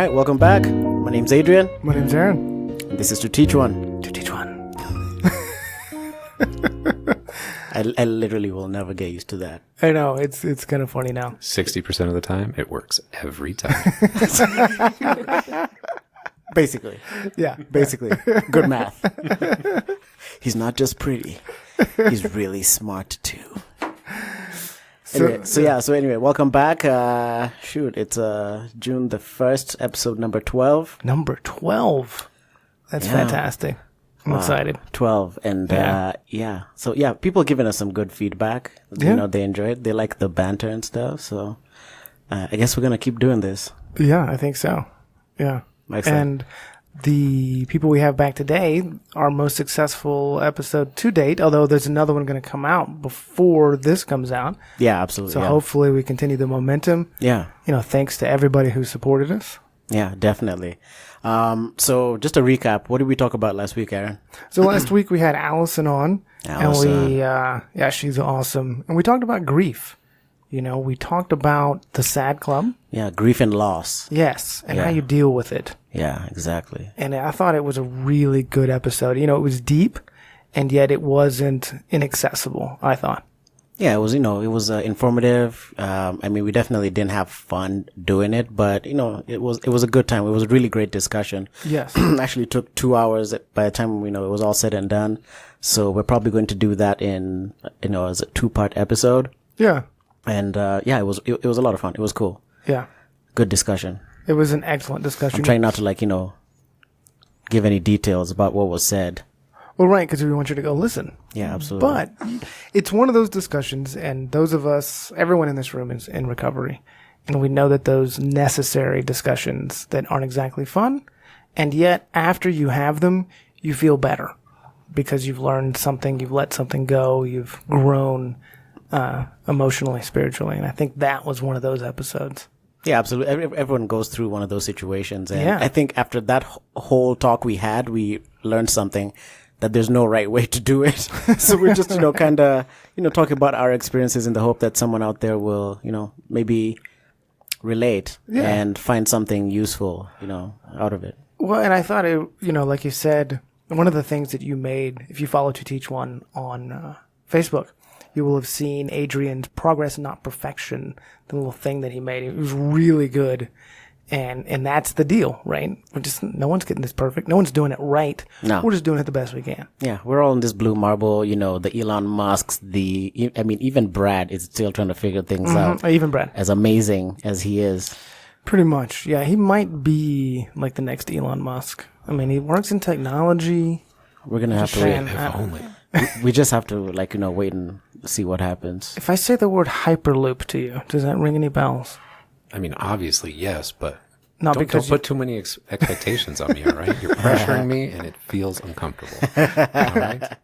right, welcome back. My name's Adrian. My name's Aaron. And this is 2teachone. 2teachone. I literally will never get used to that. I know, it's kind of funny now. 60% of the time, it works every time. Basically. Yeah. Basically. Good math. He's not just pretty. He's really smart too. So anyway, welcome back. It's June the 1st, episode number 12. Number 12. That's fantastic. I'm excited. 12. And So people giving us some good feedback. Yeah. You know, they enjoy it. They like the banter and stuff. So I guess we're going to keep doing this. Yeah, I think so. Yeah. Excellent. And the people we have back today, our most successful episode to date, although there's another one going to come out before this comes out. Yeah, absolutely. So hopefully we continue the momentum. Yeah. You know, thanks to everybody who supported us. Yeah, definitely. So just a recap, what did we talk about last week, Aaron? So last week we had Allison on. Allison. And she's awesome. And we talked about grief. You know, we talked about the SAD Club. Yeah, grief and loss. Yes, and how you deal with it. Yeah, exactly. And I thought it was a really good episode. You know, it was deep, and yet it wasn't inaccessible, I thought. Yeah, it was, informative. I mean, we definitely didn't have fun doing it, but, it was a good time. It was a really great discussion. Yes. Actually took 2 hours by the time, it was all said and done. So we're probably going to do that in, as a 2-part episode. Yeah. And, it was a lot of fun. It was cool. Yeah. Good discussion. It was an excellent discussion. I'm trying not to give any details about what was said. Well, right, because we want you to go listen. Yeah, absolutely. But it's one of those discussions, and those of us, everyone in this room is in recovery. And we know that those necessary discussions that aren't exactly fun, and yet after you have them, you feel better because you've learned something, you've let something go, you've grown emotionally, spiritually. And I think that was one of those episodes. Yeah, absolutely. Everyone goes through one of those situations. And Yeah. I think after that whole talk we had, we learned something, that there's no right way to do it. So we're just, kind of, talking about our experiences in the hope that someone out there will, maybe relate and find something useful, out of it. Well, and I thought it, like you said, one of the things that you made, if you follow 2teachone on Facebook, you will have seen Adrian's Progress Not Perfection, the little thing that he made. It was really good. And that's the deal, right? No one's getting this perfect. No one's doing it right. No. We're just doing it the best we can. Yeah, we're all in this blue marble, the Elon Musks, even Brad is still trying to figure things out. Even Brad. As amazing as he is. Pretty much. Yeah, he might be like the next Elon Musk. I mean, he works in technology. We're going to have to saying, wait. If only. We just have to, wait and see what happens. If I say the word Hyperloop to you, does that ring any bells? I mean, obviously, yes, but Not don't because put too many expectations on me, all right? You're pressuring me, and it feels uncomfortable. All right?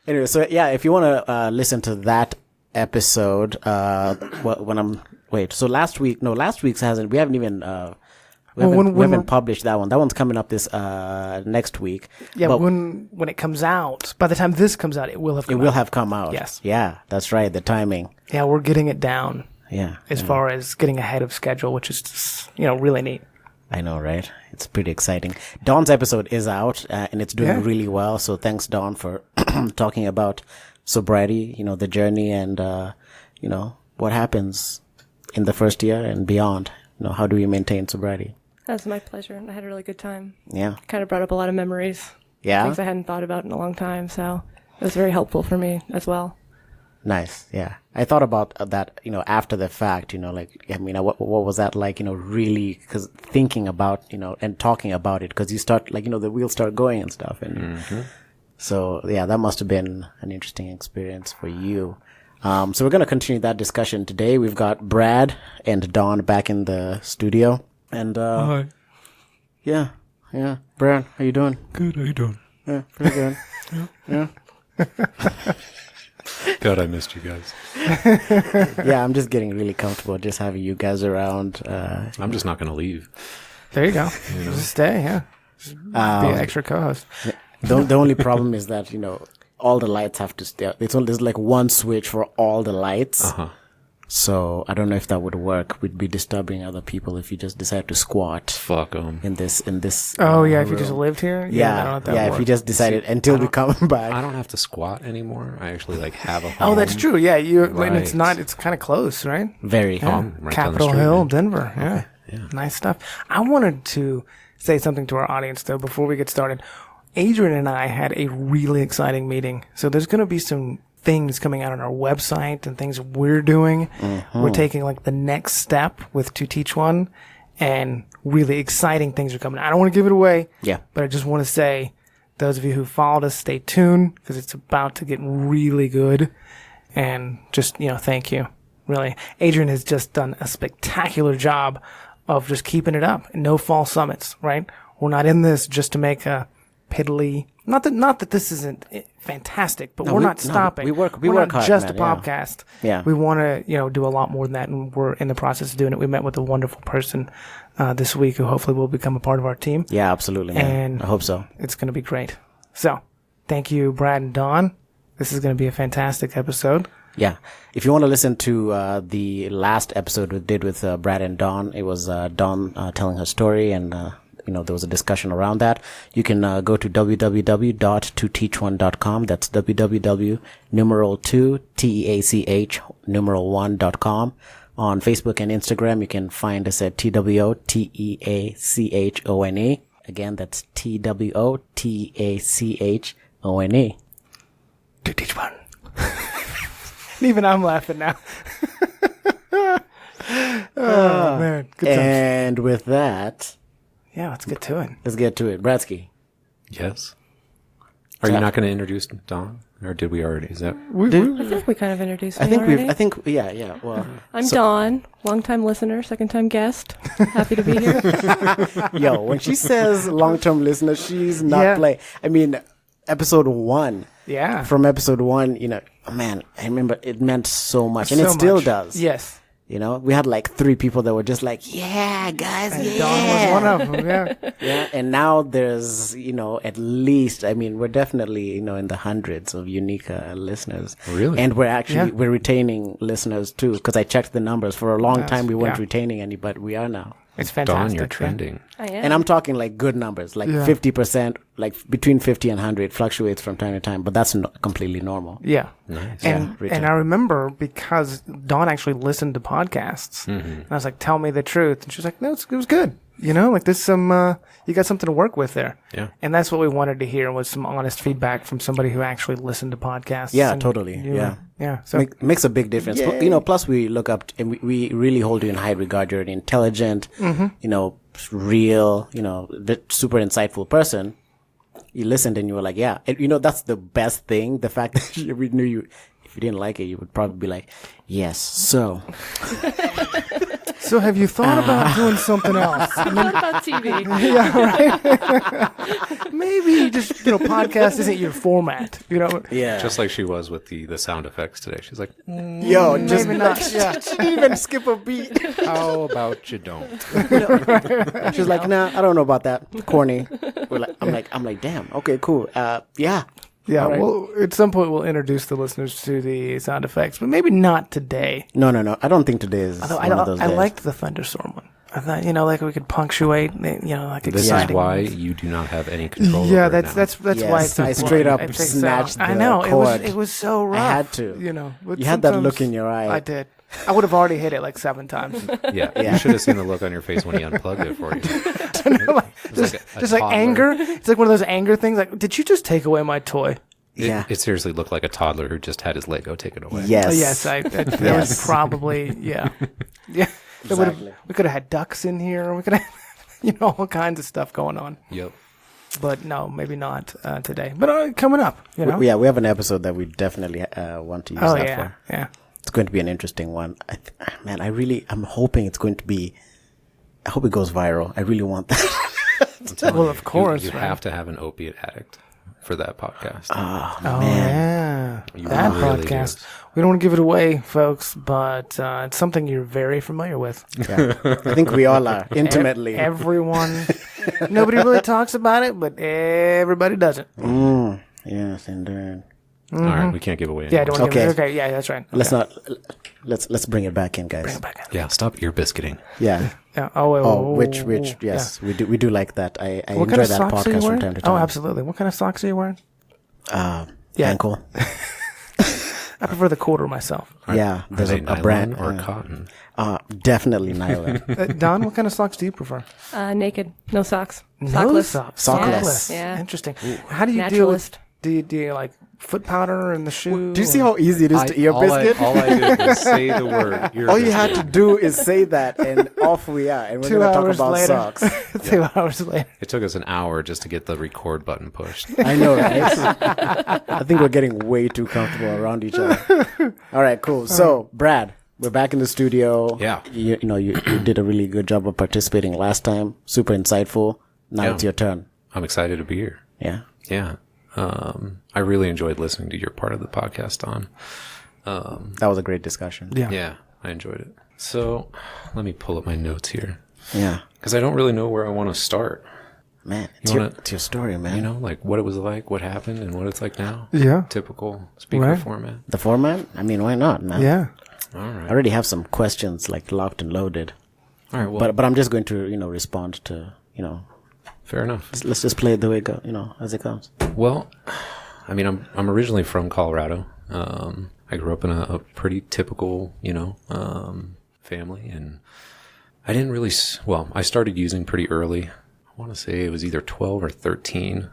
Anyway, so if you want to listen to that episode, last week's hasn't, we haven't even, we haven't published that one. That one's coming up this, next week. Yeah, but when it comes out, by the time this comes out, it will have come out. It will have come out. Yes. Yeah, that's right. The timing. Yeah, we're getting it down. Yeah. As far as getting ahead of schedule, which is just, really neat. I know, right? It's pretty exciting. Dawn's episode is out, and it's doing really well. So thanks, Dawn, for talking about sobriety, the journey and, what happens in the first year and beyond. How do we maintain sobriety? That's my pleasure. I had a really good time. Yeah. Kind of brought up a lot of memories. Yeah. Things I hadn't thought about in a long time. So it was very helpful for me as well. Nice. Yeah. I thought about that, after the fact, what was that like, really, cause thinking about, and talking about it, cause you start the wheels start going and stuff. And so, yeah, that must have been an interesting experience for you. So we're going to continue that discussion today. We've got Brad and Dawn back in the studio. And, Hi. Yeah. Brad, how you doing? Good, how you doing? Yeah, pretty good. Yeah. God, I missed you guys. Yeah, I'm just getting really comfortable just having you guys around. I'm just not going to leave. There you go. Just stay, yeah. Just be an extra co-host. The only problem is that, all the lights have to stay. There's like one switch for all the lights. Uh-huh. So I don't know if that would work. We'd be disturbing other people if you just decide to squat Fuck them. in this. Oh yeah, if you just lived here. I don't know Yeah, if that yeah. If works. you just decided until we come I back. don't have to squat anymore. I actually like have a home. Oh, that's true. Yeah, you. And it's Right. not. It's kind of close, right? Very. Yeah. Right down the Capitol street, Hill, man. Denver. Yeah. Yeah. Nice stuff. I wanted to say something to our audience though before we get started. Adrian and I had a really exciting meeting. So there's going to be some things coming out on our website and things we're doing. We're taking like the next step with 2teachone, and really exciting things are coming. I don't want to give it away. Yeah. But I just want to say, those of you who followed us, stay tuned because it's about to get really good. And just, thank you. Really. Adrian has just done a spectacular job of just keeping it up. No fall summits, right? We're not in this just to make a piddly, not that this isn't fantastic, but we're not stopping. we work We're hard, not just man, a yeah. podcast. Yeah. We want to, do a lot more than that, and we're in the process of doing it. We met with a wonderful person this week who hopefully will become a part of our team. Yeah, absolutely. Man. And I hope so. It's going to be great. So, thank you, Brad and Dawn. This is going to be a fantastic episode. Yeah. If you want to listen to the last episode we did with Brad and Dawn, it was Dawn telling her story, and there was a discussion around that. You can go to www.2teachone.com. That's www.2teachone.com. On Facebook and Instagram, you can find us at TWOTEACHONE. Again, that's TWOTEACHONE. 2teachone. Even I'm laughing now. Oh, man. Good times. And with that, Yeah, let's get to it. let's get to it. Bradsky. Yes. Are you not going to introduce Dawn? Or did we already? Is that? I think we kind of introduced me already. Yeah. Well, I'm Dawn, long-time listener, second-time guest. Happy to be here. yo, when she says long-term listener, she's not Yeah. playing. I mean, episode 1. Yeah. From episode 1, man, I remember it meant so much, and So it still much. does. Yes. We had like 3 people that were just like, yeah, guys, And yeah. Dawn was one of them. Yeah. Yeah, and now there's, at least, I mean, we're definitely, in the hundreds of unique listeners. Really? And we're actually, Yeah. we're retaining listeners too, because I checked the numbers. For a long time, we weren't yeah. retaining any, but we are now. It's Dawn, fantastic. you're yeah. trending. I am. And I'm talking like good numbers, like Yeah. 50%, like between 50 and 100. It fluctuates from time to time, but that's completely normal. Yeah. Nice. And return. I remember because Dawn actually listened to podcasts, and I was like, "Tell me the truth," and she was like, "No, it was good. Like there's some you got something to work with there." Yeah. And that's what we wanted to hear was some honest feedback from somebody who actually listened to podcasts. Yeah, and totally. you- Yeah. yeah. So Makes a big difference. Plus we look up and we really hold you in high regard. You're an intelligent, real, super insightful person. You listened and you were like, yeah. And, that's the best thing. The fact that we knew you, if you didn't like it, you would probably be like, yes. So So have you thought about doing something else? What about TV? Yeah, right. Maybe just podcast isn't your format. yeah. Just like she was with the sound effects today. She's like, Yo, just Maybe not. Yeah. even skip a beat. how about you don't? She's like, nah, I don't know about that. Corny. I'm like, damn. Okay, cool. Yeah. Yeah. All right. Well, at some point we'll introduce the listeners to the sound effects, but maybe not today. No. I don't think today is Although one of those I days. liked the thunderstorm one. I thought, like we could punctuate, like This exciting. is why you do not have any control Yeah, over it that's now. why Yes, it's so I straight up I think so. snatched I the know cord. it was so rough. I had to. but You had that sometimes look in your eye. I did. I would have already hit it like 7 times. Yeah, Yeah. you should have seen the look on your face when he unplugged it for you. It was like a Just like toddler. anger. It's like one of those anger things. Like, did you just take away my toy? Yeah. It seriously looked like a toddler who just had his Lego taken away. Yes. Oh, yes, that was probably yeah. Exactly. We could have had ducks in here. We could have, all kinds of stuff going on. Yep. But no, maybe not today. But coming up, We have an episode that we definitely want to use Oh that yeah, for. yeah. It's going to be an interesting one. I'm hoping it's going to be. I hope it goes viral. I really want that. I'm telling Well, you, of course, You right? have to have an opiate addict for that podcast. Oh yeah, You that really podcast. do. We don't want to give it away, folks, but it's something you're very familiar with. Yeah. I think we all are intimately. Everyone, nobody really talks about it, but everybody does it. Yes, indeed. All right, we can't give away Yeah, I anymore. don't want to Okay. give it. Okay, yeah, that's right. Let's Okay. not. let's bring it back in, guys. Bring it back in. Yeah, stop ear biscuiting. Yeah. Yeah. Which yes, we do like that. I What enjoy kind of that socks are you podcast from wearing? time to time. Oh, absolutely. What kind of socks are you wearing? Yeah. Ankle. I prefer the quarter myself. Yeah, Are there's they a nylon brand or cotton? definitely nylon. Don, what kind of socks do you prefer? Naked, no socks. No Sockless. socks. Sockless. Yeah. Interesting. How do you deal with? Naturalist. Do you like foot powder in the shoe? Do you see how easy it is to ear all biscuit? all I did was say the word ear All you biscuit. had to do is say that, and off we are. And we're 2 going to talk hours about later. socks. 2 hours later. It took us an hour just to get the record button pushed. I know, right? I think we're getting way too comfortable around each other. All right, cool. So, Brad, we're back in the studio. Yeah. You did a really good job of participating last time. Super insightful. Now Yeah. it's your turn. I'm excited to be here. Yeah. Yeah. I really enjoyed listening to your part of the podcast, Don. That was a great discussion. Yeah. Yeah, I enjoyed it. So let me pull up my notes here Yeah. because I don't really know where I want to start. Man, it's your story, man. You know, like what it was like, what happened, and what it's like now. Yeah. Typical speaker Right. format. The format? I mean, why not, man? Yeah. All I right. already have some questions like locked and loaded. All right. Well, But I'm just going to, respond to, fair enough. let's just play it the way it as it comes. Well, I mean, I'm originally from Colorado. I grew up in a pretty typical, family, and I didn't really. I started using pretty early. I want to say it was either 12 or 13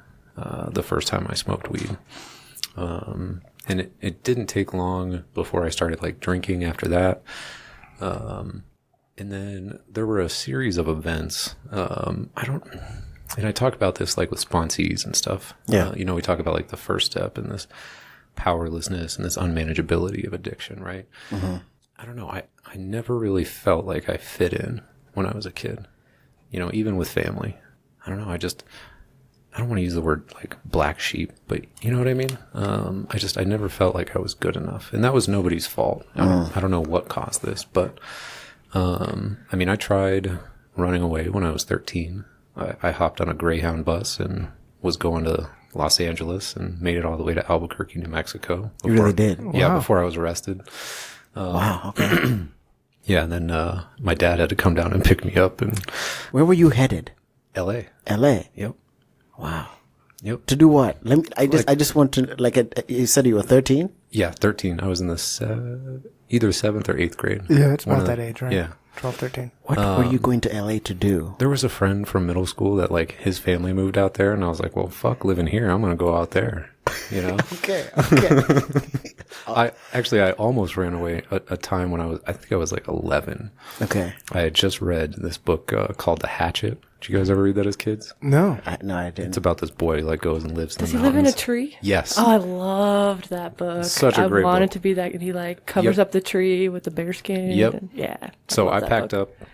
the first time I smoked weed, and it didn't take long before I started like drinking after that. And then there were a series of events. And I talk about this like with sponsees and stuff. Yeah. We talk about like the first step and this powerlessness and this unmanageability of addiction, right? Mm-hmm. I don't know. I never really felt like I fit in when I was a kid, even with family. I don't know. I don't want to use the word like black sheep, but you know what I mean? I never felt like I was good enough, and that was nobody's fault. I don't know what caused this, but, I tried running away when I was 13. I hopped on a Greyhound bus and was going to Los Angeles and made it all the way to Albuquerque, New Mexico. You really did? Yeah, Wow. before I was arrested. Wow. Okay. Yeah, and then my dad had to come down and pick me up in Where were you headed? L.A. L.A. Yep. Wow. Yep. To do what? I just want to you said you were 13? Yeah, 13. I was in the either 7th or 8th grade. Yeah, it's One about of that age, right? Yeah. 12, 13. What were you going to L.A. to do? There was a friend from middle school that like his family moved out there, and I was like, well, fuck living here. I'm going to go out there, Okay. I almost ran away a time when I think I was like 11. Okay. I had just read this book called The Hatchet. Did you guys ever read that as kids? No. No, I didn't. It's about this boy like goes and lives Does in he the live in a mountains. tree? Yes. Oh, I loved that book. Such a great I wanted book. to be that. And he like covers Yep. up the tree with the bear skin. Yep. And, yeah. So love I that packed book. up,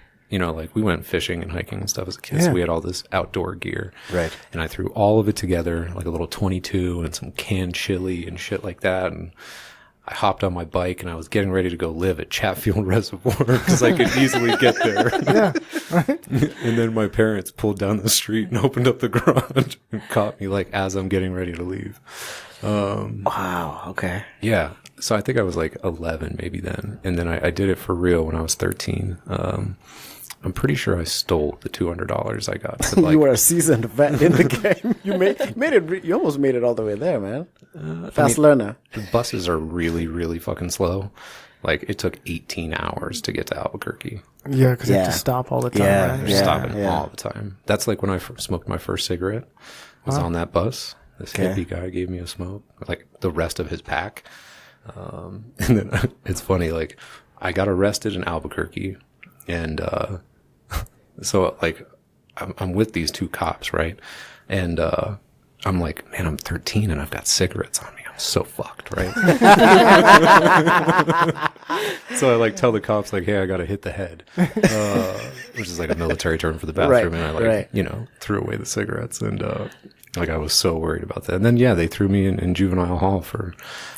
like we went fishing and hiking and stuff as a kid. Yeah. So we had all this outdoor gear. Right. And I threw all of it together, like a little 22 and some canned chili and shit like that. And I hopped on my bike and I was getting ready to go live at Chatfield Reservoir because I could easily get there. Yeah. Right. And then my parents pulled down the street and opened up the garage and caught me like as I'm getting ready to leave. Wow. Okay. Yeah. So I think I was like 11 maybe then. And then I did it for real when I was 13. I'm pretty sure I stole the $200 I got. But, like, You were a seasoned vet in the game. You made it. You almost made it all the way there, man. Fast learner. the buses are really, really fucking slow. Like it took 18 hours to get to Albuquerque. Yeah, because you have Yeah. to stop all the time. Yeah, Right? yeah. Stopping all the time. That's like when I smoked my first cigarette. Was on that bus. This Okay. hippie guy gave me a smoke, like the rest of his pack. And then it's funny, like I got arrested in Albuquerque, and so like I'm with these two cops, right? And I'm like, man, I'm 13 and I've got cigarettes on me. I'm so fucked, right? So I like tell the cops like, hey, I got to hit the head, which is like a military term for the bathroom. Right, And I like, right. threw away the cigarettes, and like I was so worried about that. And then yeah, they threw me in juvenile hall for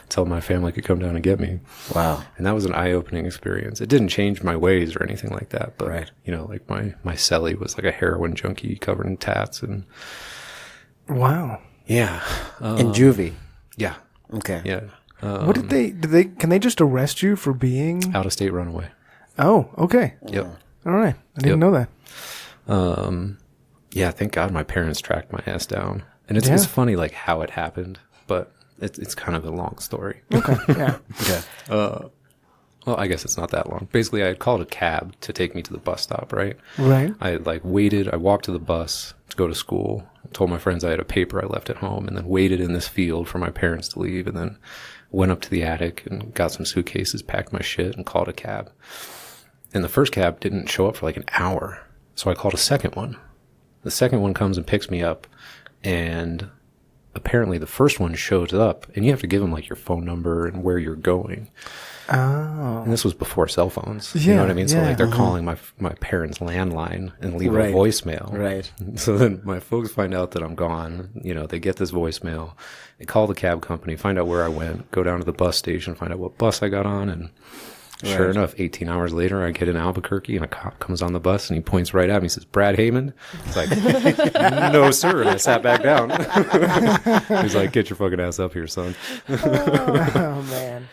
till my family could come down and get me. Wow. And that was an eye-opening experience. It didn't change my ways or anything like that, but Right. like my cellie was like a heroin junkie covered in tats, and Wow. yeah, In juvie. yeah, Okay. yeah. What did they, can they just arrest you for being? Out of state runaway. Oh, okay. Yep. All right. I didn't know that. Yeah, thank God my parents tracked my ass down. And it's funny like how it happened, but it's kind of a long story. Okay. Yeah. Well, I guess it's not that long. Basically, I had called a cab to take me to the bus stop, right? Right. I had like waited. I walked to the bus to go to school. Told my friends I had a paper I left at home, and then waited in this field for my parents to leave, and then went up to the attic and got some suitcases, packed my shit, and called a cab. And the first cab didn't show up for like an hour, so I called a second one. The second one comes and picks me up, and apparently the first one shows up, and you have to give them like your phone number and where you're going. Oh. And this was before cell phones. Yeah, You know what I mean? So yeah. like they're calling my parents' landline and leave Right. a voicemail. Right. So then my folks find out that I'm gone. You know, they get this voicemail. They call the cab company, find out where I went, go down to the bus station, find out what bus I got on. And sure Right. enough, 18 hours later, I get in Albuquerque and a cop comes on the bus and he points right at me. He says, "Brad Heyman?" It's like, "No, sir." And I sat back down. He's like, "Get your fucking ass up here, son." Oh, man.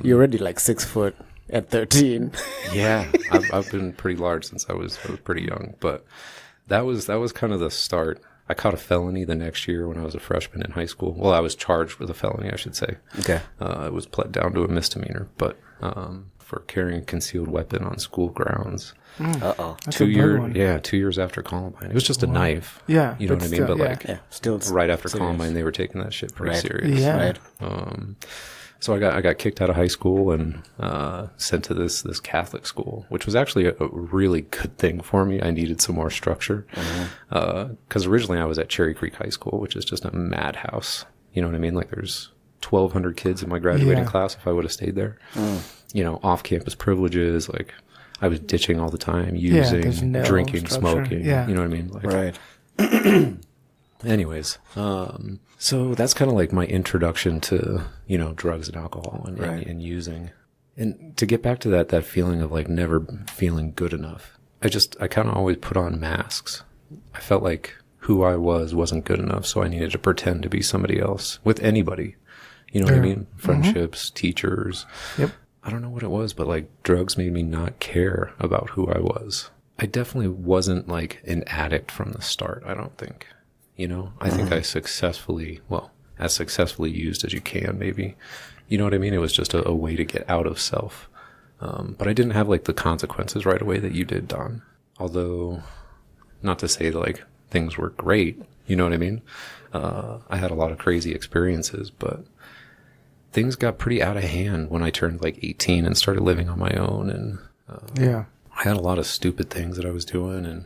You're already like 6 foot at 13. Yeah, I've been pretty large since I was pretty young, but that was kind of the start. I caught a felony the next year when I was a freshman in high school. Well, I was charged with a felony, I should say. Okay. It was pled down to a misdemeanor, but for carrying a concealed weapon on school grounds. Uh-oh. That's a big one. 2 years after Columbine. It was just a knife. Yeah, You know but what I mean? still, But yeah. like Yeah. Still right after serious. Columbine, they were taking that shit pretty Right. serious. Yeah. Right. So I got kicked out of high school and sent to this Catholic school, which was actually a really good thing for me. I needed some more structure because originally I was at Cherry Creek High School, which is just a madhouse. You know what I mean? Like there's 1,200 kids in my graduating Yeah. class if I would have stayed there. You know, off-campus privileges. Like I was ditching all the time, there's using, no drinking, structure. smoking. Yeah. You know what I mean? Like, Right. anyways, so that's kind of like my introduction to, you know, drugs and alcohol and, Right. and using. And to get back to that feeling of like never feeling good enough, I kind of always put on masks. I felt like who I wasn't good enough, so I needed to pretend to be somebody else with anybody. You know what I mean? Friendships, teachers. Yep. I don't know what it was, but like drugs made me not care about who I was. I definitely wasn't like an addict from the start, I don't think. You know, I think I successfully used as you can, maybe. You know what I mean? It was just a way to get out of self. But I didn't have like the consequences right away that you did, Don. Although, not to say that like things were great, you know what I mean? I had a lot of crazy experiences, but things got pretty out of hand when I turned like 18 and started living on my own. And Yeah. I had a lot of stupid things that I was doing, and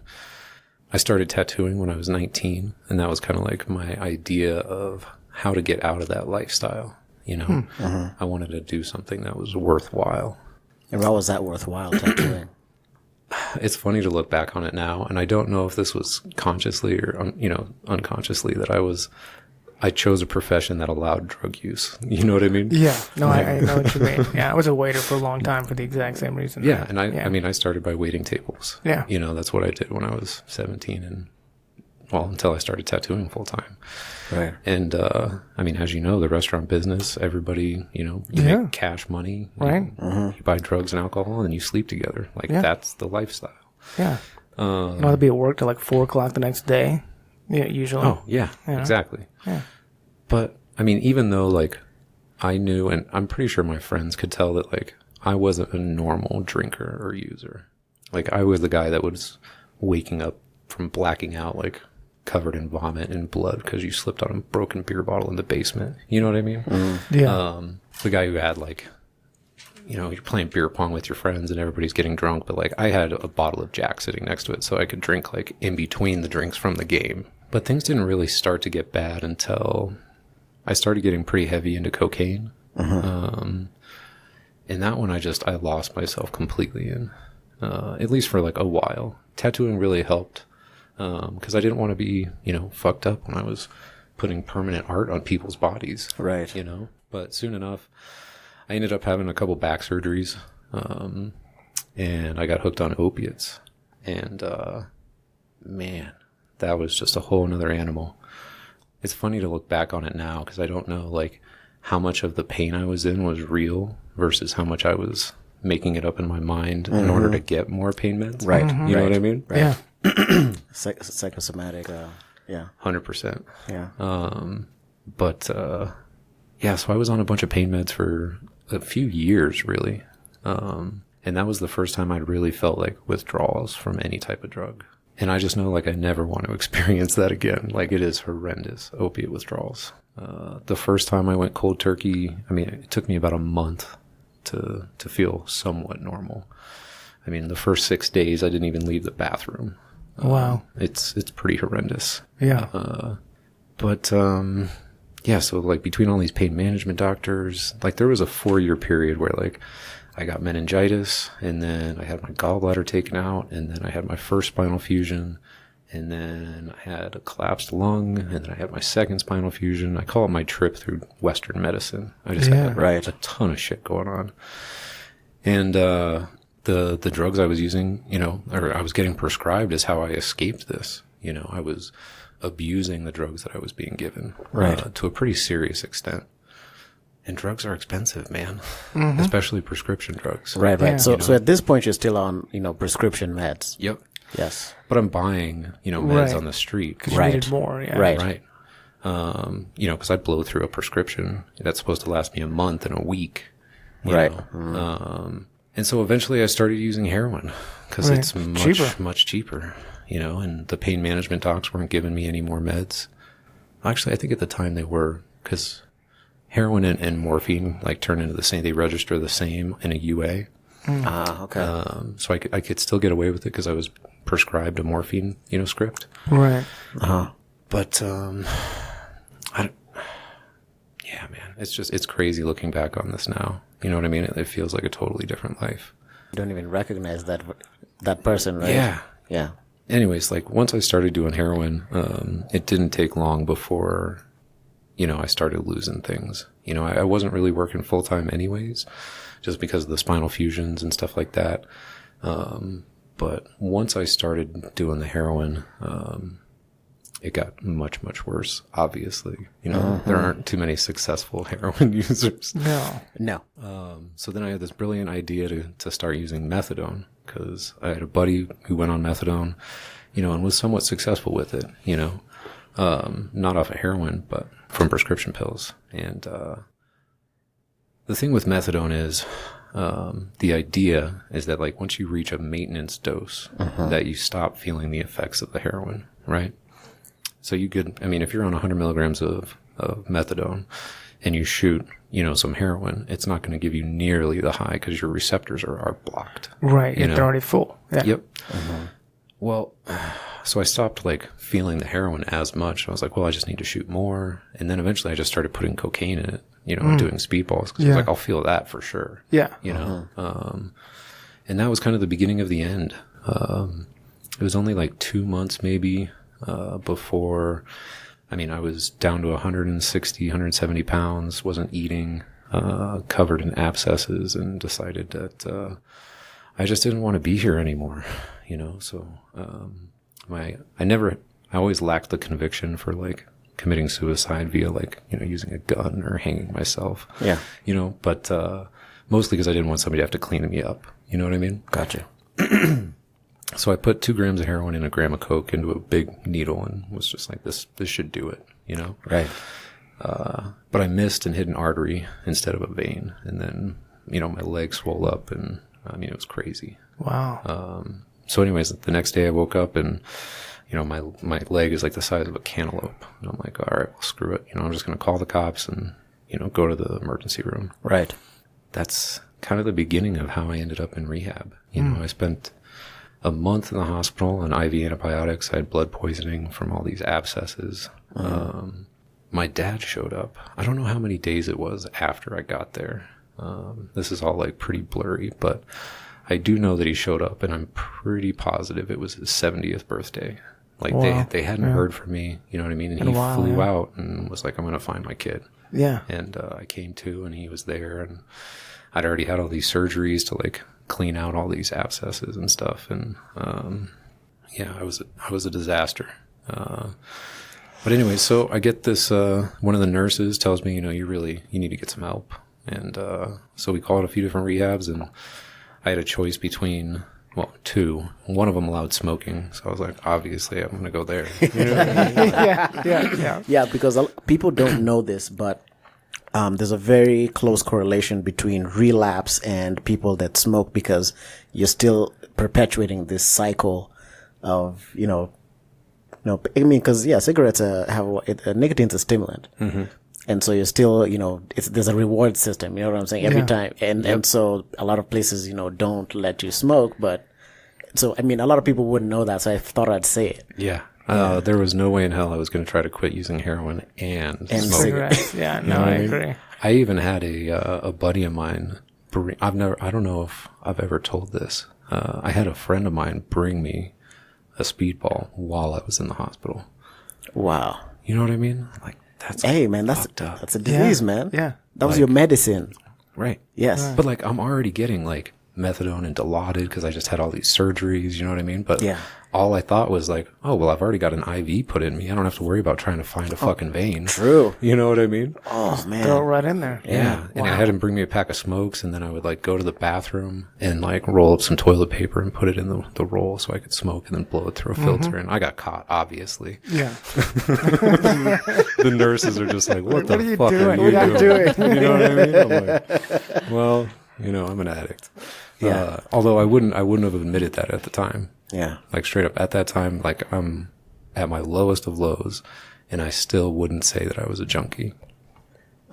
I started tattooing when I was 19, and that was kind of like my idea of how to get out of that lifestyle. You know, I wanted to do something that was worthwhile. And why was that worthwhile tattooing? It's funny to look back on it now, and I don't know if this was consciously or unconsciously that I chose a profession that allowed drug use. You know what I mean? Yeah. No, I know what you mean. Yeah, I was a waiter for a long time for the exact same reason. Yeah, and I mean, I started by waiting tables. Yeah. You know, that's what I did when I was 17 and, well, until I started tattooing full time. Right. And, I mean, as you know, the restaurant business, everybody, you know, you Yeah. make cash money. Right. You buy drugs and alcohol and you sleep together. Like, Yeah. that's the lifestyle. Yeah. You know, I'd be at work till like 4:00 the next day. Yeah, usually. Oh, yeah, Yeah. exactly. Yeah. But, I mean, even though, like, I knew, and I'm pretty sure my friends could tell that, like, I wasn't a normal drinker or user. Like, I was the guy that was waking up from blacking out, like, covered in vomit and blood because you slipped on a broken beer bottle in the basement. You know what I mean? Yeah. The guy who had, like, you know, you're playing beer pong with your friends and everybody's getting drunk, but, like, I had a bottle of Jack sitting next to it so I could drink, like, in between the drinks from the game. But things didn't really start to get bad until I started getting pretty heavy into cocaine. And that one I lost myself completely in, at least for like a while. Tattooing really helped, because I didn't want to be, you know, fucked up when I was putting permanent art on people's bodies. Right. You know, but soon enough, I ended up having a couple back surgeries, and I got hooked on opiates. And, man, that was just a whole nother animal. It's funny to look back on it now because I don't know, like, how much of the pain I was in was real versus how much I was making it up in my mind in order to get more pain meds. Right. You know what I mean? Right. Yeah. Psychosomatic. Yeah. 100%. Yeah. But yeah, so I was on a bunch of pain meds for a few years, really. And that was the first time I'd really felt like withdrawals from any type of drug. And I just know, like, I never want to experience that again. Like, it is horrendous, opiate withdrawals. The first time I went cold turkey, I mean, it took me about a month to feel somewhat normal. I mean, the first 6 days, I didn't even leave the bathroom. Wow. It's pretty horrendous. Yeah. Yeah, so, like, between all these pain management doctors, like, there was a 4-year period where, like, I got meningitis, and then I had my gallbladder taken out, and then I had my first spinal fusion, and then I had a collapsed lung, and then I had my second spinal fusion. I call it my trip through Western medicine. I just had a ton of shit going on. And the drugs I was using, you know, or I was getting prescribed is how I escaped this. You know, I was abusing the drugs that I was being given to a pretty serious extent. And drugs are expensive, man, especially prescription drugs. Right. Yeah. So at this point, you're still on, you know, prescription meds. Yep. Yes. But I'm buying, you know, meds on the street. Because you needed more. Yeah. Right. Right. You know, because I blow through a prescription that's supposed to last me a month and a week. You know? And so eventually I started using heroin because it's much cheaper, you know, and the pain management docs weren't giving me any more meds. Actually, I think at the time they were, because heroin and morphine like turn into the same, they register the same in a UA. Okay. So I could still get away with it because I was prescribed a morphine, you know, script. Right. But, yeah, man, it's crazy looking back on this now. You know what I mean? It feels like a totally different life. You don't even recognize that person, right? Yeah. Yeah. Anyways, like once I started doing heroin, it didn't take long before, you know, I started losing things. You know, I wasn't really working full time anyways, just because of the spinal fusions and stuff like that. But once I started doing the heroin, it got much, much worse, obviously. You know, there aren't too many successful heroin users. No. So then I had this brilliant idea to start using methadone, because I had a buddy who went on methadone, you know, and was somewhat successful with it, you know, not off of heroin, but from prescription pills. And the thing with methadone is, the idea is that, like, once you reach a maintenance dose, that you stop feeling the effects of the heroin, right? So you could, I mean, if you're on 100 milligrams of methadone and you shoot, you know, some heroin, it's not going to give you nearly the high because your receptors are blocked. Right. You know? They're already full. Yeah. Yep. Well, so I stopped, like, feeling the heroin as much. I was like, well, I just need to shoot more. And then eventually I just started putting cocaine in it, you know, doing speedballs. Because I was like, I'll feel that for sure. Yeah. You know? And that was kind of the beginning of the end. It was only like 2 months maybe before, I mean, I was down to 160, 170 pounds, wasn't eating, covered in abscesses, and decided that I just didn't want to be here anymore, you know? So I always lacked the conviction for, like, committing suicide via, like, you know, using a gun or hanging myself. Yeah. You know, but mostly because I didn't want somebody to have to clean me up. You know what I mean? Gotcha. So I put 2 grams of heroin and a gram of coke into a big needle and was just like, this should do it, you know? Right. But I missed and hit an artery instead of a vein. And then, you know, my leg swelled up, and I mean, it was crazy. Wow. So anyways, the next day I woke up and, you know, my leg is like the size of a cantaloupe. And I'm like, all right, well, screw it. You know, I'm just going to call the cops and, you know, go to the emergency room. Right. That's kind of the beginning of how I ended up in rehab. You know, I spent a month in the hospital on IV antibiotics. I had blood poisoning from all these abscesses. My dad showed up. I don't know how many days it was after I got there. This is all, like, pretty blurry, but I do know that he showed up, and I'm pretty positive it was his 70th birthday. Like, wow. they hadn't heard from me, you know what I mean? And he flew out and was like, I'm going to find my kid. Yeah. And I came to, and he was there, and I'd already had all these surgeries to, like, clean out all these abscesses and stuff. And, yeah, I was a disaster. But anyway, so I get this, one of the nurses tells me, you need to get some help. And, so we called a few different rehabs, and I had a choice between, well, two. One of them allowed smoking. So I was like, obviously I'm going to go there. You know what I mean? Yeah, because people don't know this, but there's a very close correlation between relapse and people that smoke, because you're still perpetuating this cycle of, I mean, because cigarettes nicotine's a stimulant, and so you're still, there's a reward system. You know what I'm saying? Every time, and so a lot of places, don't let you smoke. But so I mean, a lot of people wouldn't know that, so I thought I'd say it. Yeah. There was no way in hell I was going to try to quit using heroin and smoking. Cigarettes. Yeah, no, I agree. I even had a buddy of mine. I don't know if I've ever told this. I had a friend of mine bring me a speedball while I was in the hospital. Wow. You know what I mean? Like, that's that's a disease, man. Yeah. That was your medicine. Right. Yes. Right. But like, I'm already getting like methadone and Dilaudid because I just had all these surgeries, you know what I mean? But all I thought was like, oh, well, I've already got an IV put in me. I don't have to worry about trying to find a fucking vein. True. You know what I mean? Oh, man. Throw it right in there. Yeah. And I had him bring me a pack of smokes, and then I would like go to the bathroom and like roll up some toilet paper and put it in the roll so I could smoke and then blow it through a filter. And I got caught, obviously. Yeah. The nurses are just like, what the fuck doing? are you doing? doing? You know what I mean? I'm like, well, I'm an addict. Yeah. Although I wouldn't have admitted that at the time. Yeah. Like straight up at that time, like I'm at my lowest of lows, and I still wouldn't say that I was a junkie.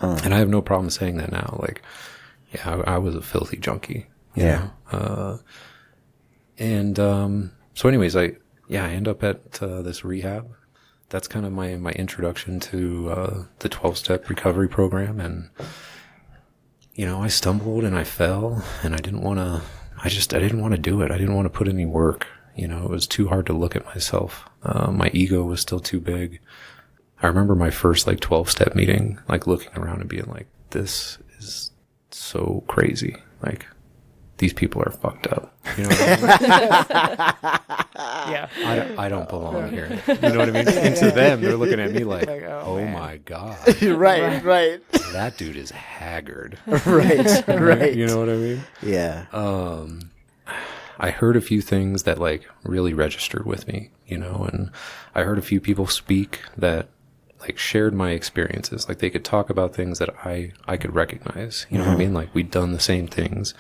And I have no problem saying that now. Like, yeah, I was a filthy junkie. You know? So anyways, I end up at this rehab. That's kind of my introduction to the 12-step recovery program. And I stumbled and I fell, and I didn't want to do it. I didn't want to put any work. It was too hard to look at myself. My ego was still too big. I remember my first 12-step meeting, looking around and being like, this is so crazy. Like, these people are fucked up. You know what I mean? Yeah. I don't belong here. You know what I mean? And to them, they're looking at me like, oh my God. Right. That dude is haggard. Right. You know what I mean? Yeah. I heard a few things that really registered with me, and I heard a few people speak that shared my experiences. They could talk about things that I could recognize. You know what I mean? We'd done the same things,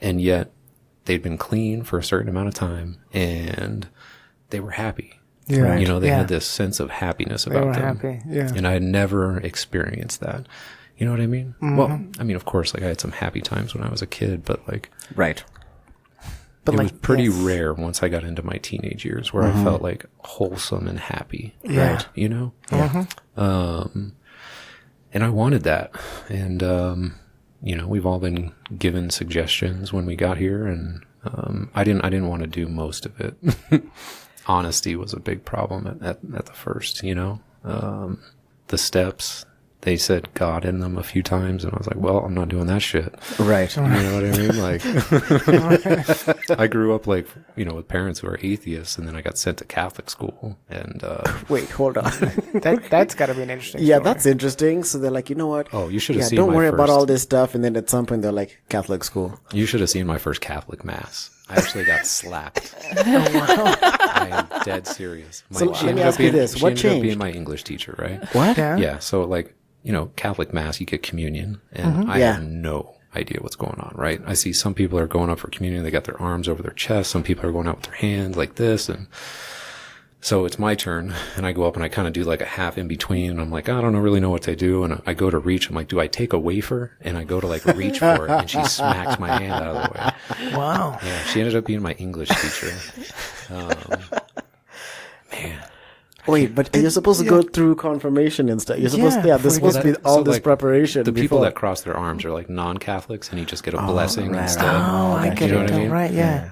and yet they'd been clean for a certain amount of time and they were happy. Yeah. They had this sense of happiness about them. They were happy. Yeah. And I had never experienced that. You know what I mean? Well, I mean, of course, I had some happy times when I was a kid, but right. But it was pretty rare once I got into my teenage years where I felt wholesome and happy. Yeah. Right? Yeah. And I wanted that. And, we've all been given suggestions when we got here, and I didn't want to do most of it. Honesty was a big problem at the first, the steps. They said God in them a few times, and I was like, well, I'm not doing that shit. Right. You know what I mean? I grew up with parents who are atheists, and then I got sent to Catholic school. And wait, hold on. That's got to be an interesting Yeah, story. that's interesting. So they're like, you know what? Oh, you should have seen don't my worry about first- all this stuff. And then at some point, they're like, Catholic school. You should have seen my first Catholic mass. I actually got slapped. I am dead serious. So let me ask you this. What She ended up being changed? my English teacher, right? What? Yeah. So Catholic mass, you get communion, and I have no idea what's going on, right? I see some people are going up for communion, they got their arms over their chest, some people are going out with their hands like this, and so it's my turn, and I go up and I kind of do a half in between, and I'm like, I don't really know what to do, and I go to reach, I'm like, do I take a wafer? And I go to reach for it, and she smacks my hand out of the way. Wow. Yeah, she ended up being my English teacher. Man. Wait, but you're supposed to go through confirmation and stuff. You're supposed there's supposed to be all this preparation. The people before. that cross their arms are non-Catholics, and you just get a blessing right, instead. Oh, I get You know it. what I mean? Right, yeah.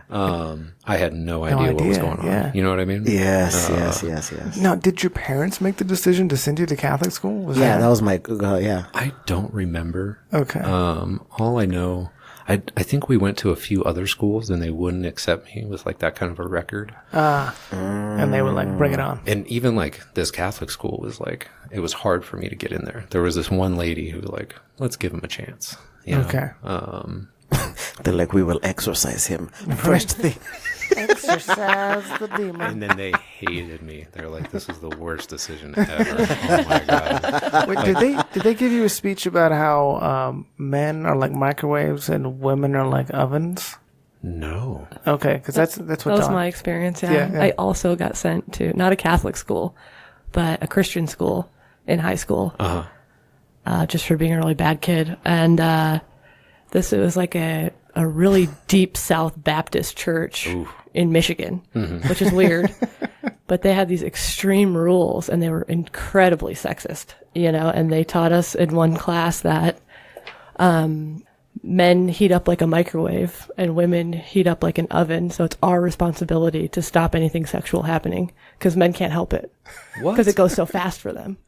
I had no idea what was going on. yeah. You know what I mean? Yes. Now, did your parents make the decision to send you to Catholic school? That was my, yeah. I don't remember. Okay. All I know, I think we went to a few other schools and they wouldn't accept me with like that kind of a record. And they were like, bring it on. And even like this Catholic school was like, it was hard for me to get in there. There was this one lady who was like, let's give him a chance. You know? Okay. They're like, we will exorcise him. First thing. Exorcise the demon. And then they hated me. They're like, this is the worst decision ever. Oh my God. Wait, did they give you a speech about how men are like microwaves and women are like ovens? No. Okay, because that's what That was my experience. Yeah. Yeah. I also got sent to not a Catholic school, but a Christian school in high school. Just for being a really bad kid. And it was like a really deep South Baptist church in Michigan, which is weird. But they had these extreme rules, and they were incredibly sexist, you know. And they taught us in one class that men heat up like a microwave and women heat up like an oven. So it's our responsibility to stop anything sexual happening because men can't help it because it goes so fast for them.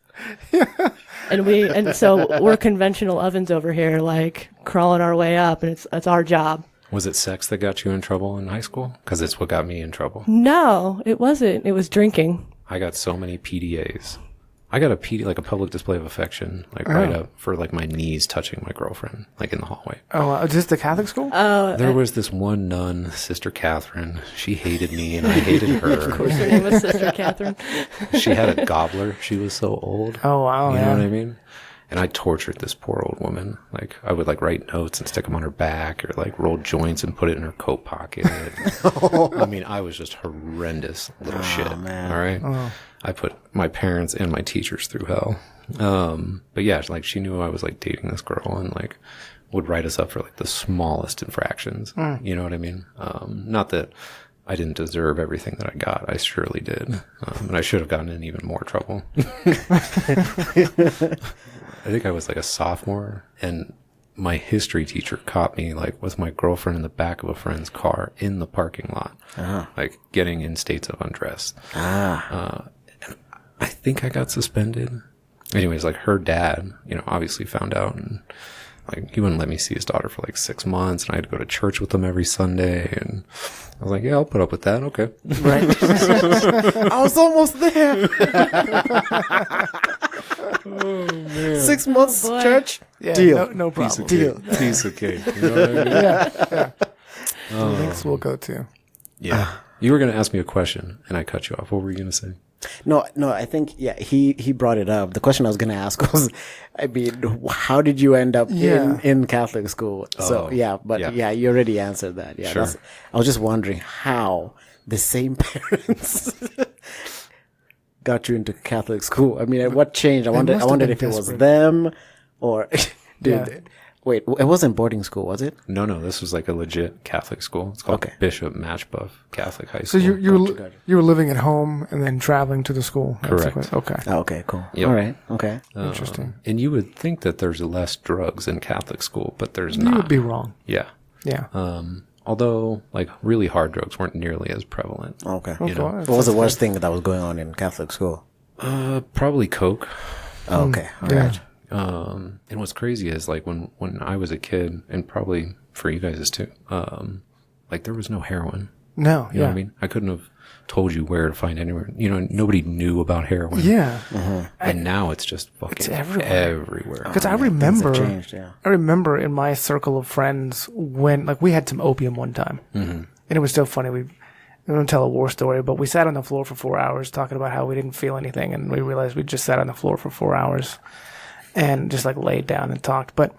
And so we're conventional ovens over here, like crawling our way up, and it's our job. Was it sex that got you in trouble in high school? Because it's what got me in trouble. No, it wasn't. It was drinking. I got so many PDAs. I got a PD, like a public display of affection, like right up for like my knees touching my girlfriend, like in the hallway. Oh, is this the Catholic school? There was this one nun, Sister Catherine. She hated me and I hated her. Of course, her name was Sister Catherine. She had a gobbler. She was so old. Oh, wow. You know what I mean? And I tortured this poor old woman. Like, I would, like, write notes and stick them on her back or, like, roll joints and put it in her coat pocket. I mean, I was just horrendous little shit. Man. All right? I put my parents and my teachers through hell. But, yeah, like, she knew I was, like, dating this girl and, like, would write us up for, like, the smallest infractions. You know what I mean? Not that I didn't deserve everything that I got. I surely did. And I should have gotten in even more trouble. I think I was like a sophomore, and my history teacher caught me like with my girlfriend in the back of a friend's car in the parking lot, like getting in states of undress. And I think I got suspended. Anyways, like her dad, you know, obviously found out, and like he wouldn't let me see his daughter for like 6 months, and I had to go to church with him every Sunday, and I was like, yeah, I'll put up with that. Okay. Right. I was almost there. 6 months church. Yeah, Deal. no problem. Deal. Piece of cake. You know what I mean? Yeah. The links we'll go to. Yeah. You were going to ask me a question, and I cut you off. What were you going to say? No, I think, he brought it up. The question I was going to ask was, I mean, how did you end up in Catholic school? So, you already answered that. Yeah. Sure. I was just wondering how the same parents got you into Catholic school. I mean, what changed? I wondered if it was them or wait, it wasn't boarding school, was it? No, this was like a legit Catholic school. It's called Bishop Matchbuff Catholic High So School. you were living at home and then traveling to the school. Correct. Okay. Oh, okay, cool. Yep. All right. Okay. Interesting. And you would think that there's less drugs in Catholic school, but there's not. You would be wrong. Yeah. Yeah. Although, like, really hard drugs weren't nearly as prevalent. Okay. You know? What was the worst thing that was going on in Catholic school? Probably Coke. Oh, okay. All right. And what's crazy is like when I was a kid, and probably for you guys too, like there was no heroin. No. You know what I mean? I couldn't have told you where to find anywhere. You know, nobody knew about heroin. Yeah. And now it's just fucking everywhere. Because I remember, Things have changed, I remember in my circle of friends when, like, we had some opium one time, and it was so funny. We don't tell a war story, but we sat on the floor for 4 hours talking about how we didn't feel anything, and we realized we just sat on the floor for 4 hours and just like laid down and talked. But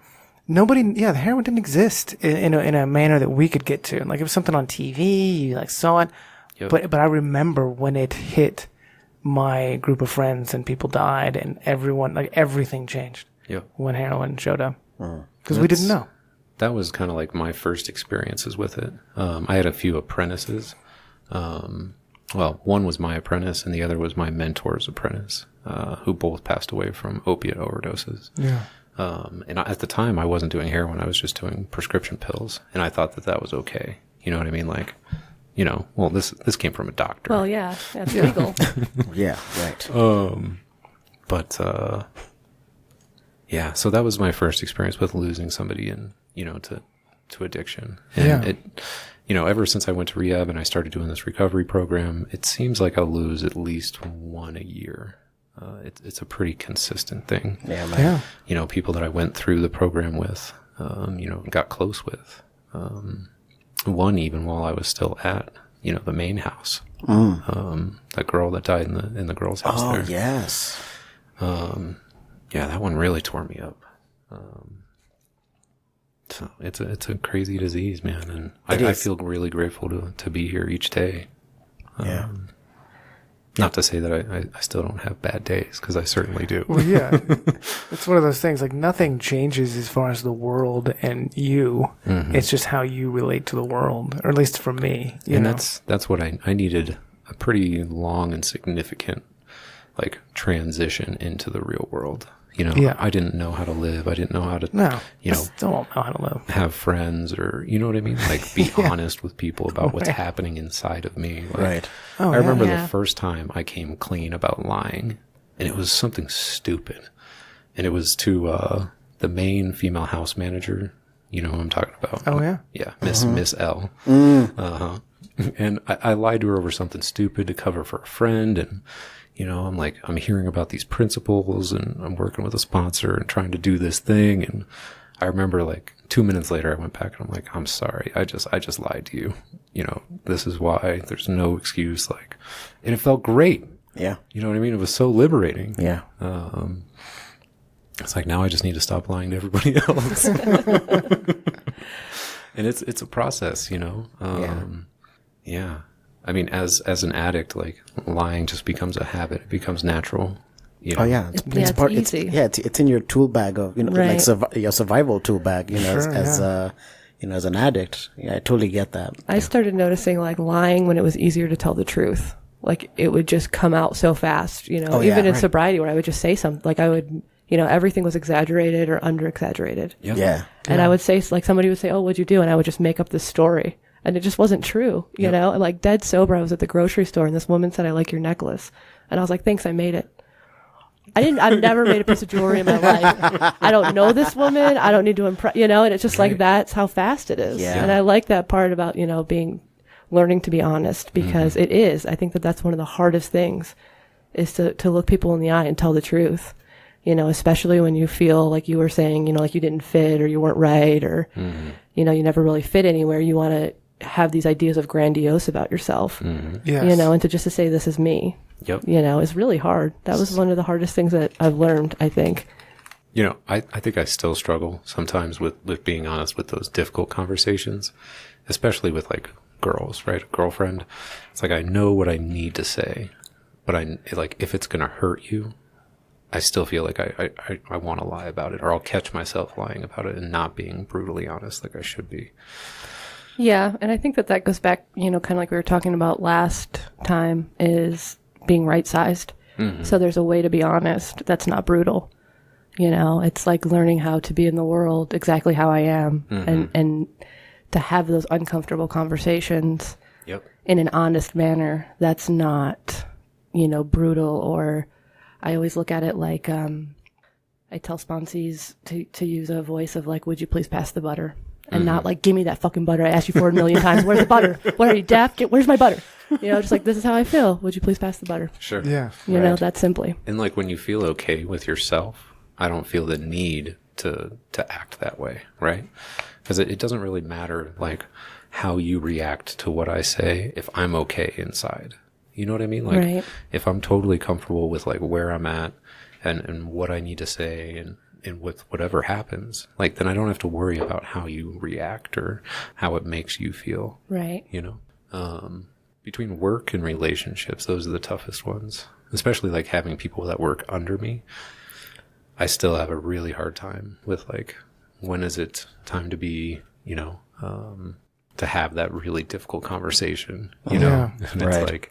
the heroin didn't exist in a manner that we could get to. And like it was something on TV, you like saw it. Yep. But I remember when it hit my group of friends and people died and everyone, like everything changed. Yep. When heroin showed up. Because we didn't know. That was kind of like my first experiences with it. I had a few apprentices. Well, one was my apprentice and the other was my mentor's apprentice, who both passed away from opiate overdoses. Yeah. And at the time I wasn't doing heroin. I was just doing prescription pills. And I thought that was okay. You know what I mean? Like, you know, well, this came from a doctor. Well, yeah, that's legal. Yeah, right. Yeah, so that was my first experience with losing somebody and, you know, to to addiction. And it, ever since I went to rehab and I started doing this recovery program, it seems like I'll lose at least one a year. It's a pretty consistent thing. Yeah, man. Yeah. People that I went through the program with, got close with. One even while I was still at, the main house. That girl that died in the girls' house there. Oh, yes. Yeah, that one really tore me up. So it's a crazy disease, man, and I feel really grateful to be here each day. Yeah. Not to say that I still don't have bad days, because I certainly do. Well, yeah. It's one of those things, like, nothing changes as far as the world and you. Mm-hmm. It's just how you relate to the world, or at least for me. You know? That's what I needed, a pretty long and significant, like, transition into the real world. I didn't know how to live. I didn't know how to, still don't know how to live. Have friends, or, you know what I mean? Like, be honest with people about what's happening inside of me. Like, right. Oh, I remember the first time I came clean about lying, and it was something stupid. And it was to the main female house manager. You know who I'm talking about? Oh, yeah? Yeah, Miss L. Uh-huh. And I lied to her over something stupid to cover for a friend, and I'm hearing about these principles, and I'm working with a sponsor and trying to do this thing. And I remember, like, 2 minutes later, I went back and I'm like, I'm sorry. I just lied to you. This is why. There's no excuse. Like, and it felt great. Yeah. You know what I mean? It was so liberating. Yeah. It's like, now I just need to stop lying to everybody else. And it's a process, Yeah. I mean, as an addict, like, lying just becomes a habit. It becomes natural. Oh yeah, it's easy. It's in your tool bag of right. like your survival tool bag. As an addict. Yeah, I totally get that. I started noticing, like, lying when it was easier to tell the truth. Like, it would just come out so fast. Even in sobriety, where I would just say something. Like, I would, everything was exaggerated or under exaggerated. Yep. Yeah. And I would say, like, somebody would say, "Oh, what'd you do?" And I would just make up this story. And it just wasn't true, you know? Like, dead sober, I was at the grocery store, and this woman said, "I like your necklace." And I was like, "Thanks, I made it." I've never made a piece of jewelry in my life. I don't know this woman. I don't need to impress, and it's just like, that's how fast it is. Yeah. And I like that part about, learning to be honest, because it is. I think that's one of the hardest things, is to look people in the eye and tell the truth, especially when you feel like you were saying, like you didn't fit, or you weren't right, or, you never really fit anywhere. You want to have these ideas of grandiose about yourself, Yes. and to say, this is me, is really hard. That was one of the hardest things that I've learned, I think. I think I still struggle sometimes with being honest with those difficult conversations, especially with, like, girls, right? A girlfriend. It's like, I know what I need to say, but if it's going to hurt you, I still feel like I want to lie about it, or I'll catch myself lying about it and not being brutally honest like I should be. Yeah, and I think that goes back, kind of like we were talking about last time, is being right-sized. Mm-hmm. So there's a way to be honest that's not brutal. It's like learning how to be in the world exactly how I am, and to have those uncomfortable conversations in an honest manner that's not, brutal. Or I always look at it like, I tell sponsees to use a voice of, like, "Would you please pass the butter?" And not like, "Give me that fucking butter I asked you for 1,000,000 times. Where's the butter? What, are you deaf? Where's my butter?" Just like, "This is how I feel. Would you please pass the butter?" Sure. Yeah. That simply. And, like, when you feel okay with yourself, I don't feel the need to act that way, right? Because it doesn't really matter, like, how you react to what I say if I'm okay inside. You know what I mean? Like, if I'm totally comfortable with, like, where I'm at and what I need to say and with whatever happens, like, then I don't have to worry about how you react or how it makes you feel. Right. Between work and relationships, those are the toughest ones, especially, like, having people that work under me. I still have a really hard time with, like, when is it time to be, to have that really difficult conversation, Yeah. And it's like,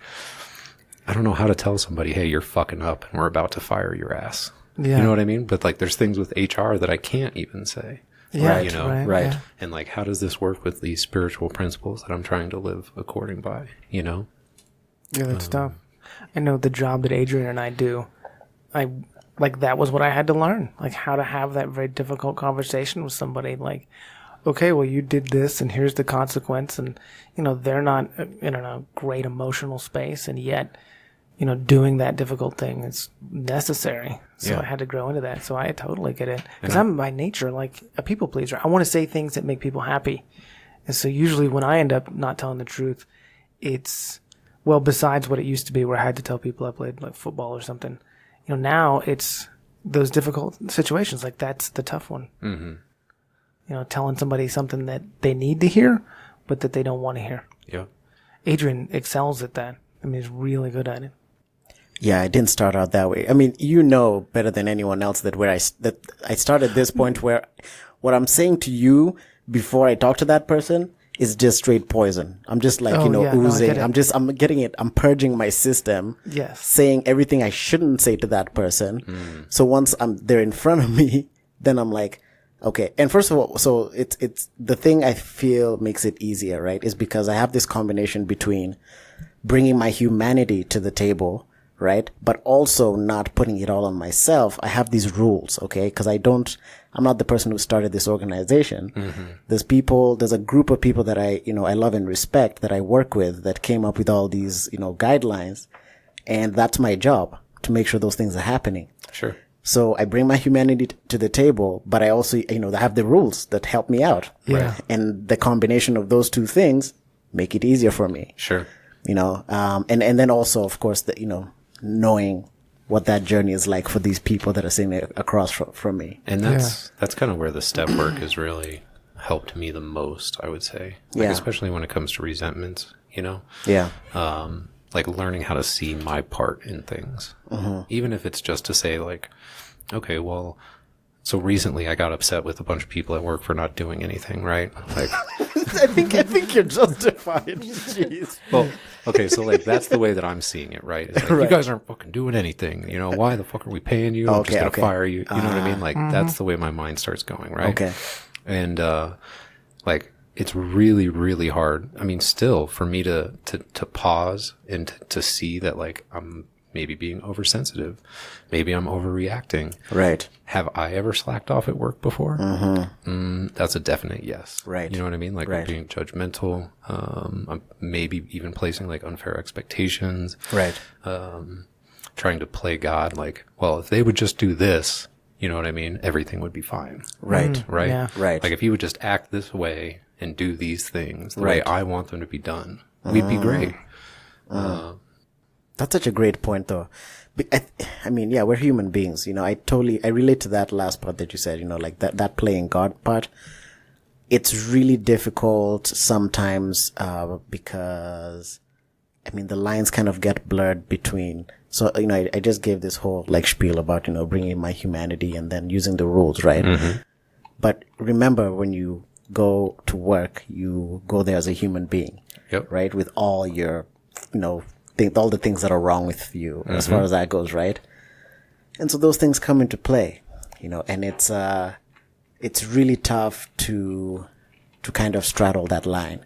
I don't know how to tell somebody, "Hey, you're fucking up and we're about to fire your ass." Yeah. You know what I mean? But, like, there's things with HR that I can't even say. Yeah, Right. Yeah. And, like, how does this work with these spiritual principles that I'm trying to live according by, Yeah, that's tough. I know the job that Adrian and I do, that was what I had to learn, like, how to have that very difficult conversation with somebody. Like, okay, well, you did this and here's the consequence. And, they're not in a great emotional space. And yet, doing that difficult thing is necessary. So I had to grow into that. So I totally get it. Because I'm by nature like a people pleaser. I want to say things that make people happy. And so usually when I end up not telling the truth, it's, well, besides what it used to be where I had to tell people I played like football or something, now it's those difficult situations. Like that's the tough one. Mm-hmm. Telling somebody something that they need to hear, but that they don't want to hear. Yeah. Adrian excels at that. I mean, he's really good at it. Yeah, I didn't start out that way. I mean, better than anyone else that I started this point where what I'm saying to you before I talk to that person is just straight poison. I'm just like, oozing. No, I'm getting it. I'm purging my system. Yes. Saying everything I shouldn't say to that person. So once they're in front of me, then I'm like, okay. And first of all, so it's the thing I feel makes it easier, right? Is because I have this combination between bringing my humanity to the table, right? But also not putting it all on myself. I have these rules, okay? Because I'm not the person who started this organization. Mm-hmm. There's a group of people that I love and respect that I work with that came up with all these, guidelines. And that's my job to make sure those things are happening. Sure. So I bring my humanity to the table, but I also, I have the rules that help me out. Yeah. Right? And the combination of those two things make it easier for me. Sure. And then also, of course, knowing what that journey is like for these people that are sitting across from me. And that's kind of where the step work has really helped me the most, I would say. Especially when it comes to resentments, Yeah. Like learning how to see my part in things. Mm-hmm. Even if it's just to say like, okay, well, so recently I got upset with a bunch of people at work for not doing anything, right? Like, I think you're justified. Jeez. Well, okay, so like that's the way that I'm seeing it, right? It's like, right. You guys aren't fucking doing anything. Why the fuck are we paying you? I'm just gonna fire you. You know what I mean? Like that's the way my mind starts going, right? Okay. And like it's really, really hard. I mean, still for me to pause and to see that like I'm maybe being oversensitive. Maybe I'm overreacting. Right. Have I ever slacked off at work before? Mm-hmm. That's a definite yes. Right. You know what I mean? Like right. I'm being judgmental. I'm maybe even placing like unfair expectations. Right. Trying to play God. Like, well, if they would just do this, you know what I mean? Everything would be fine. Right. Right. Yeah. Right. Like if he would just act this way and do these things the right. way I want them to be done, we'd be great. That's such a great point, though. I mean, yeah, we're human beings. I relate to that last part that you said. Like that playing God part. It's really difficult sometimes because, I mean, the lines kind of get blurred between. So I just gave this whole like spiel about bringing my humanity and then using the rules, right? Mm-hmm. But remember, when you go to work, you go there as a human being, yep. right? With all your, all the things that are wrong with you mm-hmm. as far as that goes, right? And so those things come into play, and it's really tough to kind of straddle that line,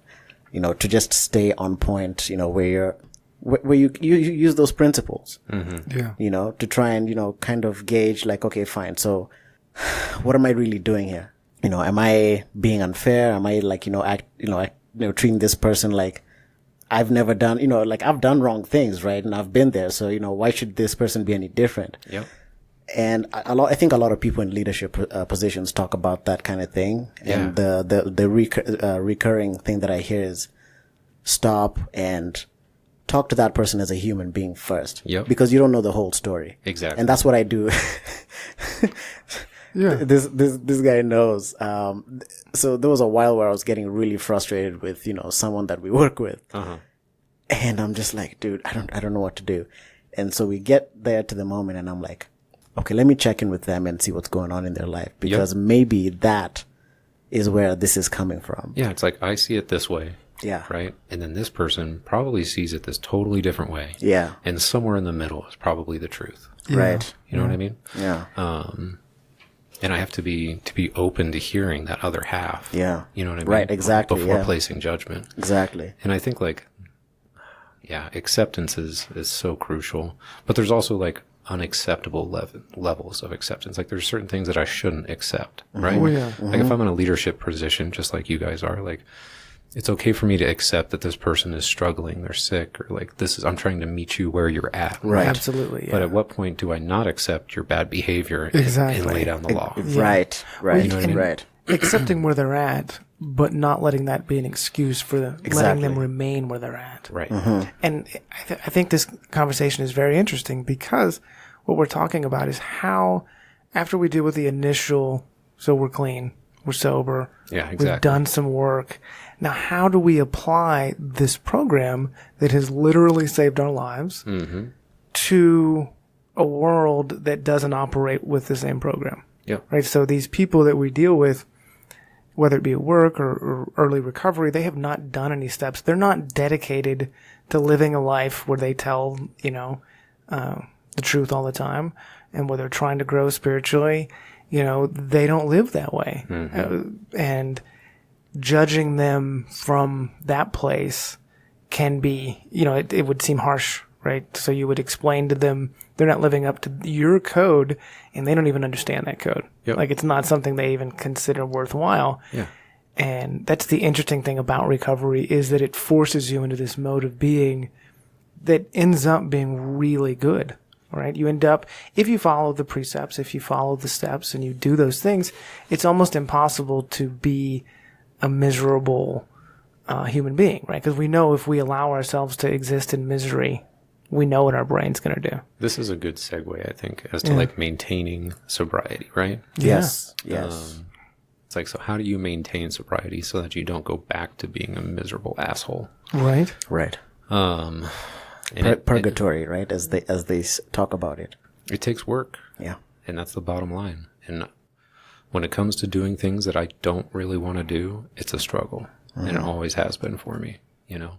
to just stay on point, where you use those principles, mm-hmm. yeah, to try and, kind of gauge like, okay, fine. So what am I really doing here? Am I being unfair? Am I like, treating this person like I've never done, like I've done wrong things, right? And I've been there. So, why should this person be any different? Yep. And I think a lot of people in leadership positions talk about that kind of thing. Yeah. And the recurring thing that I hear is stop and talk to that person as a human being first. Yep. Because you don't know the whole story. Exactly. And that's what I do. Yeah. This guy knows. So there was a while where I was getting really frustrated with, someone that we work with. Uh-huh. And I'm just like, dude, I don't know what to do. And so we get there to the moment and I'm like, okay, let me check in with them and see what's going on in their life, because maybe that is where this is coming from. Yeah. It's like, I see it this way. Yeah. Right. And then this person probably sees it this totally different way. Yeah. And somewhere in the middle is probably the truth. Yeah. Right. You know what I mean? Yeah. And I have to be open to hearing that other half. Yeah. You know what I mean? Right, exactly. Before placing judgment. Exactly. And I think like, yeah, acceptance is so crucial. But there's also like unacceptable levels of acceptance. Like there's certain things that I shouldn't accept, right? Oh, yeah. Like if I'm in a leadership position, just like you guys are, like it's okay for me to accept that this person is struggling, they're sick, or like I'm trying to meet you where you're at. Right. Absolutely. Yeah. But at what point do I not accept your bad behavior Exactly. and lay down the law? Right. Right. You know what I mean? Right. Accepting where they're at, but not letting that be an excuse for letting Exactly. them remain where they're at. Right. And I think this conversation is very interesting because what we're talking about is how, after we deal with the initial, so we're clean, we're sober, Yeah, exactly. we've done some work. Now, how do we apply this program that has literally saved our lives to a world that doesn't operate with the same program? Yep. Right. So these people that we deal with, whether it be at work or early recovery, they have not done any steps. They're not dedicated to living a life where they tell, the truth all the time, and where they're trying to grow spiritually. They don't live that way. And judging them from that place can be, it would seem harsh, right? So you would explain to them they're not living up to your code, and they don't even understand that code. Yep. Like it's not something they even consider worthwhile. Yeah. And that's the interesting thing about recovery, is that it forces you into this mode of being that ends up being really good, right? You end up, if you follow the precepts, if you follow the steps and you do those things, it's almost impossible to be a miserable human being, right? Because we know if we allow ourselves to exist in misery, we know what our brain's going to do. This is a good segue, I think, as to like maintaining sobriety, right? Yes. Yes. It's like, so how do you maintain sobriety so that you don't go back to being a miserable asshole? Right. Right. And Purgatory, right? As they talk about it. it takes work. Yeah. And that's the bottom line. And when it comes to doing things that I don't really want to do, it's a struggle. And it always has been for me, Yeah.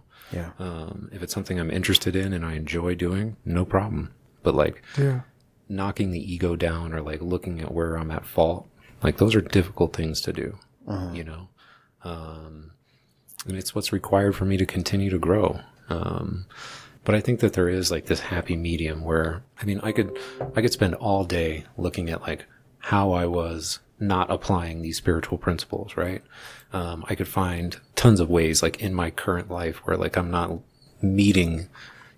If it's something I'm interested in and I enjoy doing, no problem. But like knocking the ego down or like looking at where I'm at fault, like those are difficult things to do, and it's what's required for me to continue to grow. But I think that there is like this happy medium where, I mean, I could spend all day looking at like how I was not applying these spiritual principles, right? I could find tons of ways like in my current life where like I'm not meeting,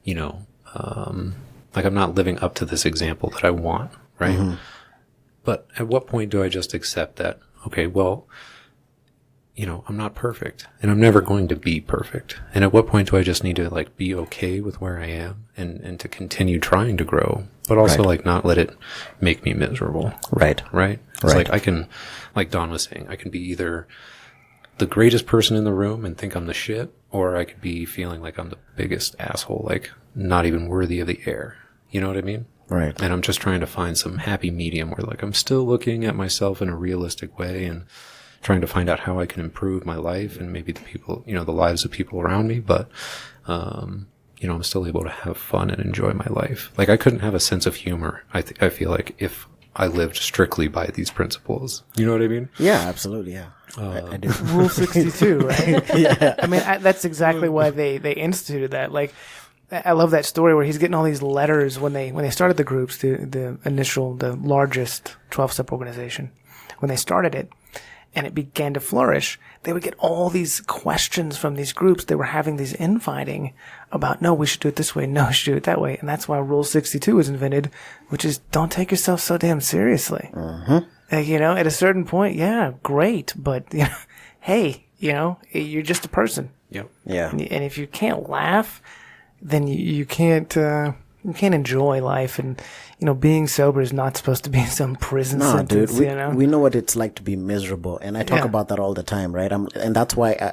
like I'm not living up to this example that I want, right? But at what point do I just accept that, okay, well, I'm not perfect and I'm never going to be perfect. And at what point do I just need to like be okay with where I am and to continue trying to grow, but also like not let it make me miserable. Right. Right. It's like I can, like Don was saying, I can be either the greatest person in the room and think I'm the shit, or I could be feeling like I'm the biggest asshole, like not even worthy of the air. You know what I mean? Right. And I'm just trying to find some happy medium where like I'm still looking at myself in a realistic way and trying to find out how I can improve my life and maybe the people, the lives of people around me. But, I'm still able to have fun and enjoy my life. Like I couldn't have a sense of humor. I feel like if I lived strictly by these principles, you know what I mean? Yeah, absolutely. Yeah. I do. Rule 62, right? Yeah. I mean, that's exactly why they instituted that. Like, I love that story where he's getting all these letters when they started the groups, the largest 12-step organization. When they started it and it began to flourish, they would get all these questions from these groups. They were having these infighting about, no, we should do it this way. No, we should do it that way. And that's why Rule 62 was invented, which is don't take yourself so damn seriously. At a certain point, yeah, great. But, hey, you're just a person. Yep. Yeah. And if you can't laugh, then you can't enjoy life. And, being sober is not supposed to be some prison sentence, dude. We know what it's like to be miserable. And I talk about that all the time, right? And that's why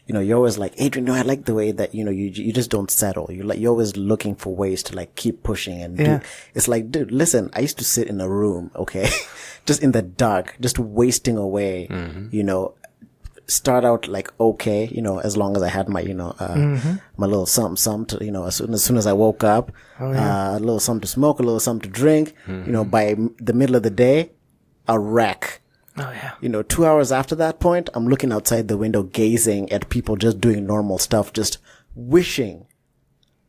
you're always like, Adrian, I like the way that, you just don't settle. You're always looking for ways to like keep pushing and do. It's like, dude, listen, I used to sit in a room, okay, just in the dark, just wasting away, start out like, okay, as long as I had my, my little something to, as soon as I woke up, a little something to smoke, a little something to drink, by the middle of the day, a wreck. Oh, yeah. 2 hours after that point, I'm looking outside the window, gazing at people just doing normal stuff, just wishing,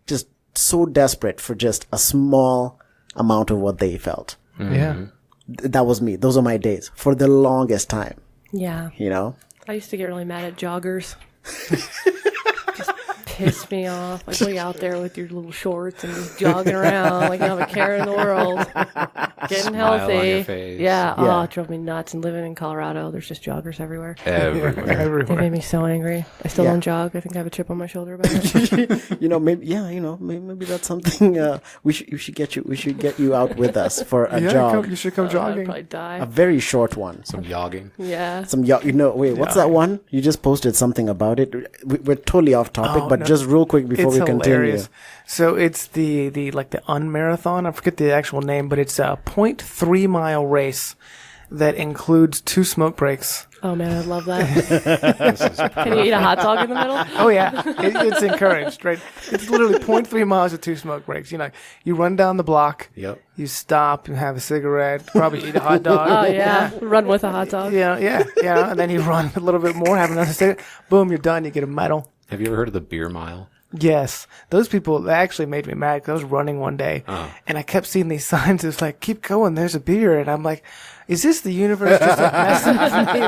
just so desperate for just a small amount of what they felt. Yeah. That was me. Those are my days for the longest time, Yeah. you know? I used to get really mad at joggers. Just piss me off. Like, what are you out there with your little shorts and just jogging around like you don't have a care in the world? Getting Smile healthy. on your face. Yeah. Oh, Yeah. it drove me nuts. And living in Colorado, there's just joggers everywhere. Everywhere. They Everywhere. made me so angry. I still Yeah. don't jog. I think I have a chip on my shoulder about it. You know, maybe that's something, we should get you out with us for a jog. You should come I'd jogging. probably die. A very short one. Some yogging. Yeah. Wait, what's that one? You just posted something about it. We're totally off topic, Oh, but no. just real quick before It's we continue. hilarious. So it's the unmarathon. I forget the actual name, but it's a 0.3 mile race that includes 2 smoke breaks. Oh, man, I love that. Can you eat a hot dog in the middle? Oh yeah, it's encouraged, right? It's literally 0.3 miles with 2 smoke breaks. You know, you run down the block, Yep. you stop, you have a cigarette, probably eat a hot dog. Oh, yeah. Run with a hot dog. Yeah, and then you run a little bit more, have another cigarette. Boom, you're done. You get a medal. Have you ever heard of the beer mile? Yes, those people they actually made me mad because I was running one day and I kept seeing these signs. It's like, keep going, there's a beer, and I'm like, is this the universe just like messing with me?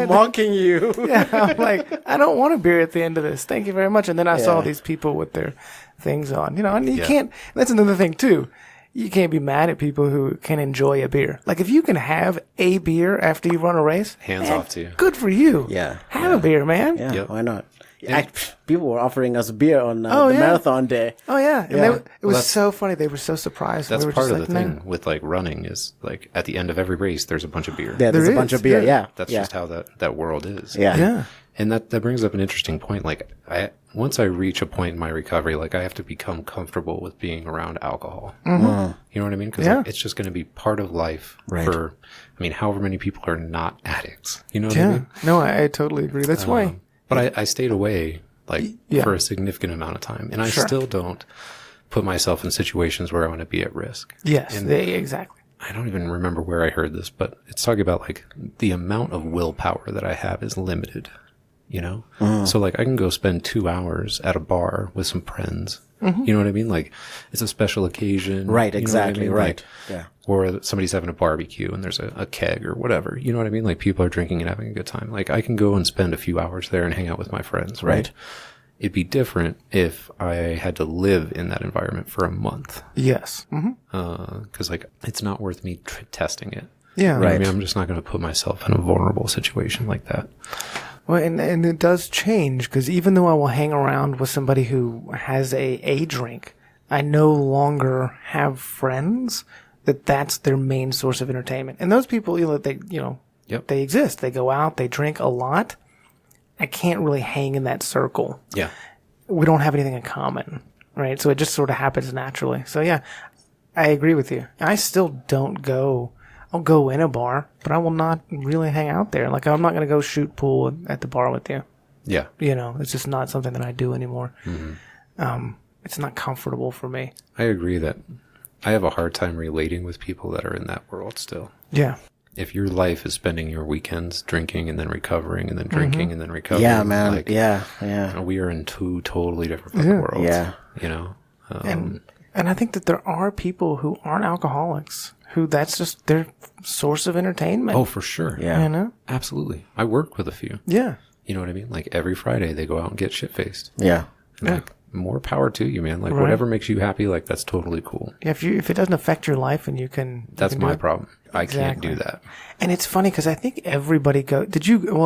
Like, Mocking you. yeah, I'm like, I don't want a beer at the end of this. Thank you very much. And then I saw these people with their things on, you know, and you can't. That's another thing too. You can't be mad at people who can enjoy a beer. Like if you can have a beer after you run a race, Hands off to you. good for you. Yeah. have a beer, man. Yeah, Yep. why not? People were offering us beer on the yeah. marathon day. Oh yeah, and Yeah. it was that's- so funny. They were so surprised. That's we were part just of the like, thing "No." with like running is like at the end of every race, there's a bunch of beer. Yeah, there's There a bunch is, of beer. yeah. Yeah, That's yeah. just how that world is. Yeah. Yeah, And that brings up an interesting point. Like once I reach a point in my recovery, like I have to become comfortable with being around alcohol. Mm-hmm. You know what I mean? Because Yeah. it's just going to be part of life Right. for, I mean, however many people are not addicts. You know what I mean? No, I totally agree. That's why. But I stayed away like Yeah. for a significant amount of time. And I Sure. still don't put myself in situations where I want to be at risk. Yes, And exactly. I don't even remember where I heard this, but it's talking about like the amount of willpower that I have is limited, you know? So like I can go spend 2 hours at a bar with some friends. You know what I mean? Like it's a special occasion. Right, you know what I exactly, mean? right. Like, Yeah. or somebody's having a barbecue and there's a keg or whatever. You know what I mean? Like people are drinking and having a good time. Like I can go and spend a few hours there and hang out with my friends, right? Right. It'd be different if I had to live in that environment for a month. Yes. Mm-hmm. Cause like it's not worth me testing it. Yeah. You know what I Right. mean, I'm just not going to put myself in a vulnerable situation like that. Well, and it does change because even though I will hang around with somebody who has a drink, I no longer have friends that's their main source of entertainment. And those people, Yep. they exist. They go out, they drink a lot. I can't really hang in that circle. Yeah. We don't have anything in common, right? So it just sort of happens naturally. So yeah, I agree with you. I still don't go. I'll go in a bar, but I will not really hang out there. Like I'm not going to go shoot pool at the bar with you. Yeah. You know, it's just not something that I do anymore. It's not comfortable for me. I agree that I have a hard time relating with people that are in that world still. Yeah. If your life is spending your weekends drinking and then recovering and then drinking and then recovering. Yeah, man. Like, yeah. we are in 2 totally different fucking worlds. Yeah. You know? And I think that there are people who aren't alcoholics who that's just their source of entertainment. Oh, for sure. Yeah. You know? Absolutely. I work with a few. Yeah. You know what I mean? Like every Friday they go out and get shit-faced. Yeah. And like, more power to you, man. Like Right. whatever makes you happy, like that's totally cool. Yeah, if it doesn't affect your life and you can. That's you can do my it. problem. I can't Exactly. do that. And it's funny because I think everybody well,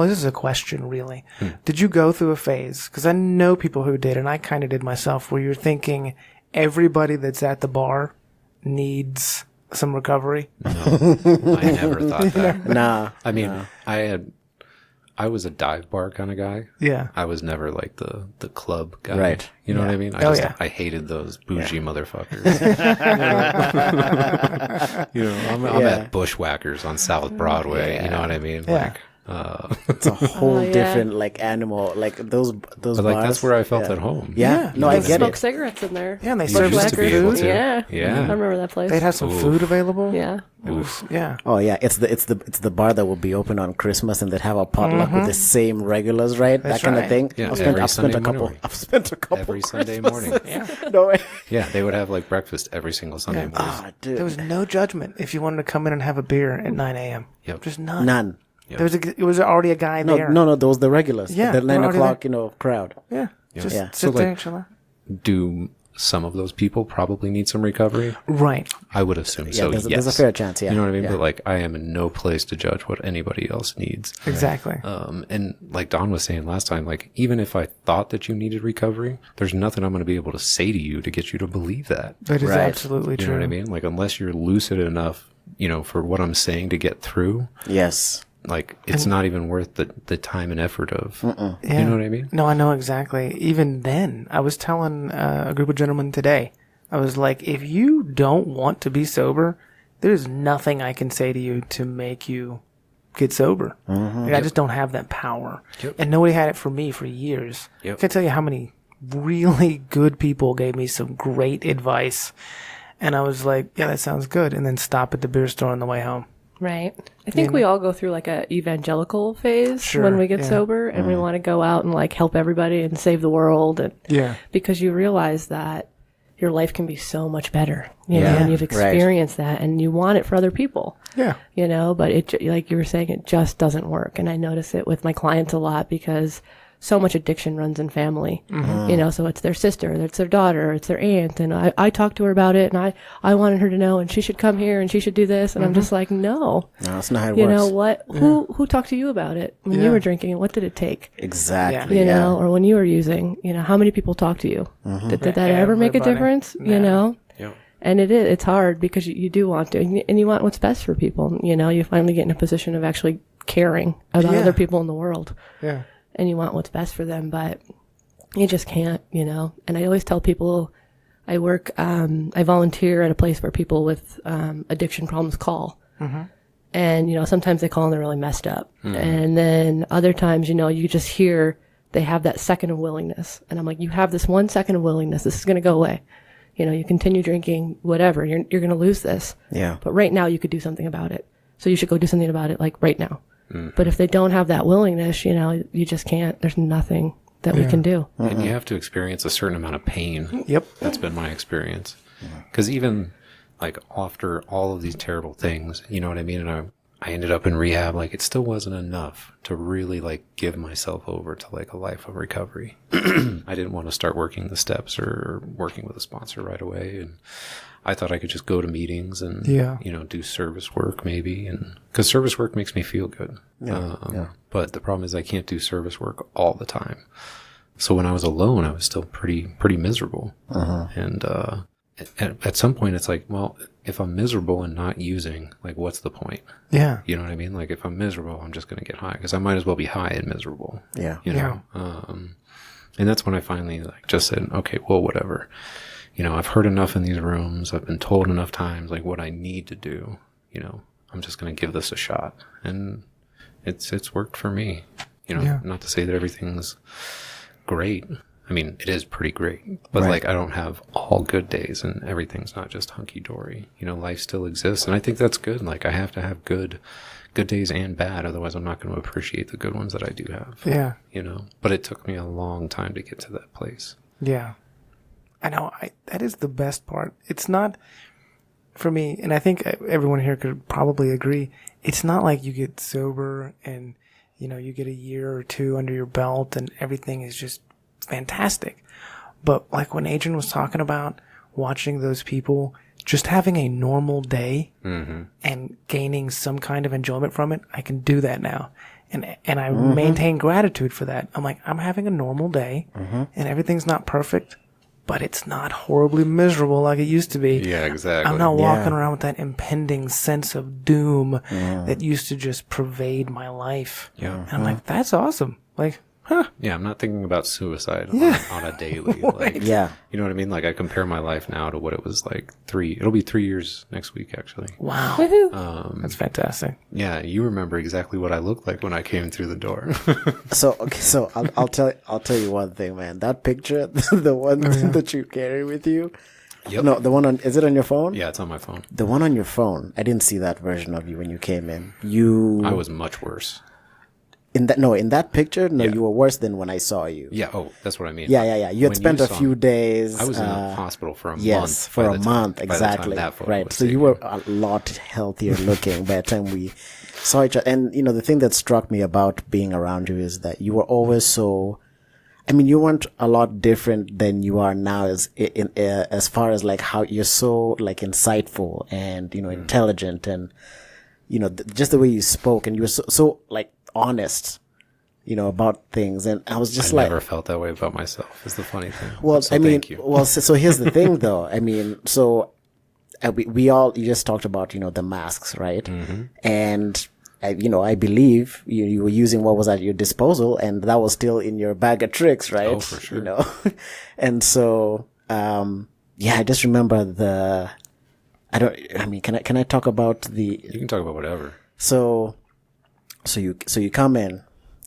this is a question really. Did you go through a phase? Because I know people who did, and I kind of did myself, where you're thinking everybody that's at the bar needs some recovery. I never thought that. Nah. I mean, I was a dive bar kind of guy. Yeah. I was never like the club guy. Right. You know what I mean? Yeah. I hated those bougie motherfuckers. I'm Yeah. at Bushwhackers on South Broadway. You know what I mean? Yeah. Like, It's a whole yeah. different like animal, like those But like bars. that's where I felt Yeah. at home. Yeah, no, They I get Smoke it. cigarettes in there. Yeah, and they You serve used like to be able food. to. Yeah. Yeah. I remember that place. They'd have some food available. Yeah. Oof. Yeah. Oh yeah, it's the bar that will be open on Christmas and they'd have a potluck with the same regulars, right? That's that kind right. of thing. Yeah, I've spent every a Sunday couple. morning. I've spent a couple Every Sunday Christmases. morning. Yeah. No way. Yeah, they would have like breakfast every single Sunday morning. Ah, dude. There was no judgment if you wanted to come in and have a beer at 9 a.m. Yep. Just none. None. It was already a guy No, there. no, those the regulars. Yeah, the they're 9 already o'clock, there. crowd. Yeah. Just Yeah. sit So, there like- and chill out. Do some of those people probably need some recovery? Right. I would assume Yeah, so. there's yes. a fair chance. Yeah, You know what I mean? Yeah. But like, I am in no place to judge what anybody else needs. Exactly. And like Don was saying last time, like even if I thought that you needed recovery, there's nothing I'm going to be able to say to you to get you to believe that. That is Right. absolutely You true. know what I mean? Like unless you're lucid enough, for what I'm saying to get through, Yes. like it's not even worth the time and effort of. Yeah. You know what I mean? No, I know exactly. Even then, I was telling a group of gentlemen today, I was like, if you don't want to be sober, there's nothing I can say to you to make you get sober. Like, I just don't have that power. Yep. And nobody had it for me for years. Yep. I can't tell you how many really good people gave me some great advice. And I was like, yeah, that sounds good. And then stop at the beer store on the way home. Right. I think we all go through like a evangelical phase Sure, when we get yeah. sober and we want to go out and like help everybody and save the world. And Yeah. because you realize that your life can be so much better, you know, Yeah, and you've right. experienced that and you want it for other people, Yeah. but it, like you were saying, it just doesn't work. And I notice it with my clients a lot because so much addiction runs in family, so it's their sister, it's their daughter, it's their aunt. And I talked to her about it and I wanted her to know and she should come here and she should do this. And I'm just like, no, No, that's not how it you works. know what, who talked to you about it when you were drinking and what did it take? Exactly. You yeah. know, or when you were using, how many people talked to you? Did that ever make a Everybody. difference? No. You know? Yeah. And it's hard because you do want to, and you want what's best for people. You finally get in a position of actually caring about Yeah. other people in the world, Yeah. and you want what's best for them, but you just can't, And I always tell people, I volunteer at a place where people with addiction problems call. And, sometimes they call and they're really messed up. And then other times, you just hear they have that second of willingness. And I'm like, you have this 1 second of willingness. This is going to go away. You continue drinking, whatever, you're going to lose this. Yeah. But right now you could do something about it. So you should go do something about it, like right now. But if they don't have that willingness, you just can't. There's nothing that we can do. And you have to experience a certain amount of pain. Yep. That's been my experience. Because even like after all of these terrible things, you know what I mean? And I ended up in rehab. Like it still wasn't enough to really like give myself over to like a life of recovery. I didn't want to start working the steps or working with a sponsor right away. And I thought I could just go to meetings and, do service work maybe. And because service work makes me feel good. But the problem is I can't do service work all the time. So when I was alone, I was still pretty miserable. And, at some point it's like, well, if I'm miserable and not using, like, what's the point? Yeah. You know what I mean? Like if I'm miserable, I'm just going to get high because I might as well be high and miserable. Yeah. You know? And that's when I finally like just said, okay, well, whatever. I've heard enough in these rooms. I've been told enough times, like what I need to do, I'm just going to give this a shot. And it's worked for me, not to say that everything's great. I mean, it is pretty great, but Right. like I don't have all good days and everything's not just hunky dory. Life still exists. And I think that's good. Like I have to have good days and bad. Otherwise I'm not going to appreciate the good ones that I do have. Yeah. But it took me a long time to get to that place. Yeah. I know. That is the best part. It's not, for me, and I think everyone here could probably agree, it's not like you get sober and, you get a year or two under your belt and everything is just fantastic. But like when Adrian was talking about watching those people just having a normal day and gaining some kind of enjoyment from it, I can do that now. And I maintain gratitude for that. I'm like, I'm having a normal day and everything's not perfect, but it's not horribly miserable like it used to be. Yeah, exactly. I'm not walking around with that impending sense of doom that used to just pervade my life. Yeah. And I'm like, that's awesome. Like, Yeah, I'm not thinking about suicide on a daily. Like, Yeah. you know what I mean? Like, I compare my life now to what it was like it'll be 3 years next week, actually. Wow. Woohoo. That's fantastic. Yeah, you remember exactly what I looked like when I came through the door. So I'll tell you one thing, man. That picture, the one that you carry with you. Yep. No, the one is it on your phone? Yeah, it's on my phone. The one on your phone. I didn't see that version of you when you came in. I was much worse. In that picture, you were worse than when I saw you. Yeah, that's what I mean. Yeah. You had spent a few days. I was in the hospital for a month. Yes, for a month, exactly. Right. So you were a lot healthier looking by the time we saw each other. And, the thing that struck me about being around you is that you were always so, you weren't a lot different than you are now as far as like how you're so like insightful and, intelligent and, just the way you spoke, and you were so like honest, about things. And I was just I never felt that way about myself, is the funny thing. Well, so thank you. Well, so here's the thing though. We all, you just talked about, the masks, right? Mm-hmm. And I believe you were using what was at your disposal, and that was still in your bag of tricks, right? Oh, for sure. And so, I just remember can I talk about the... You can talk about whatever. So you come in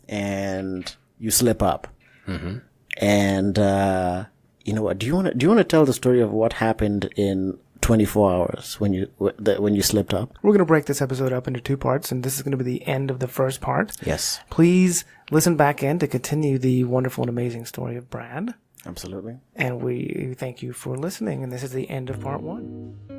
and you slip up. Mm-hmm. And, what, do you want to tell the story of what happened in 24 hours when you slipped up? We're going to break this episode up into 2 parts, and this is going to be the end of the first part. Yes. Please listen back in to continue the wonderful and amazing story of Brad. Absolutely. And we thank you for listening, and this is the end of part 1.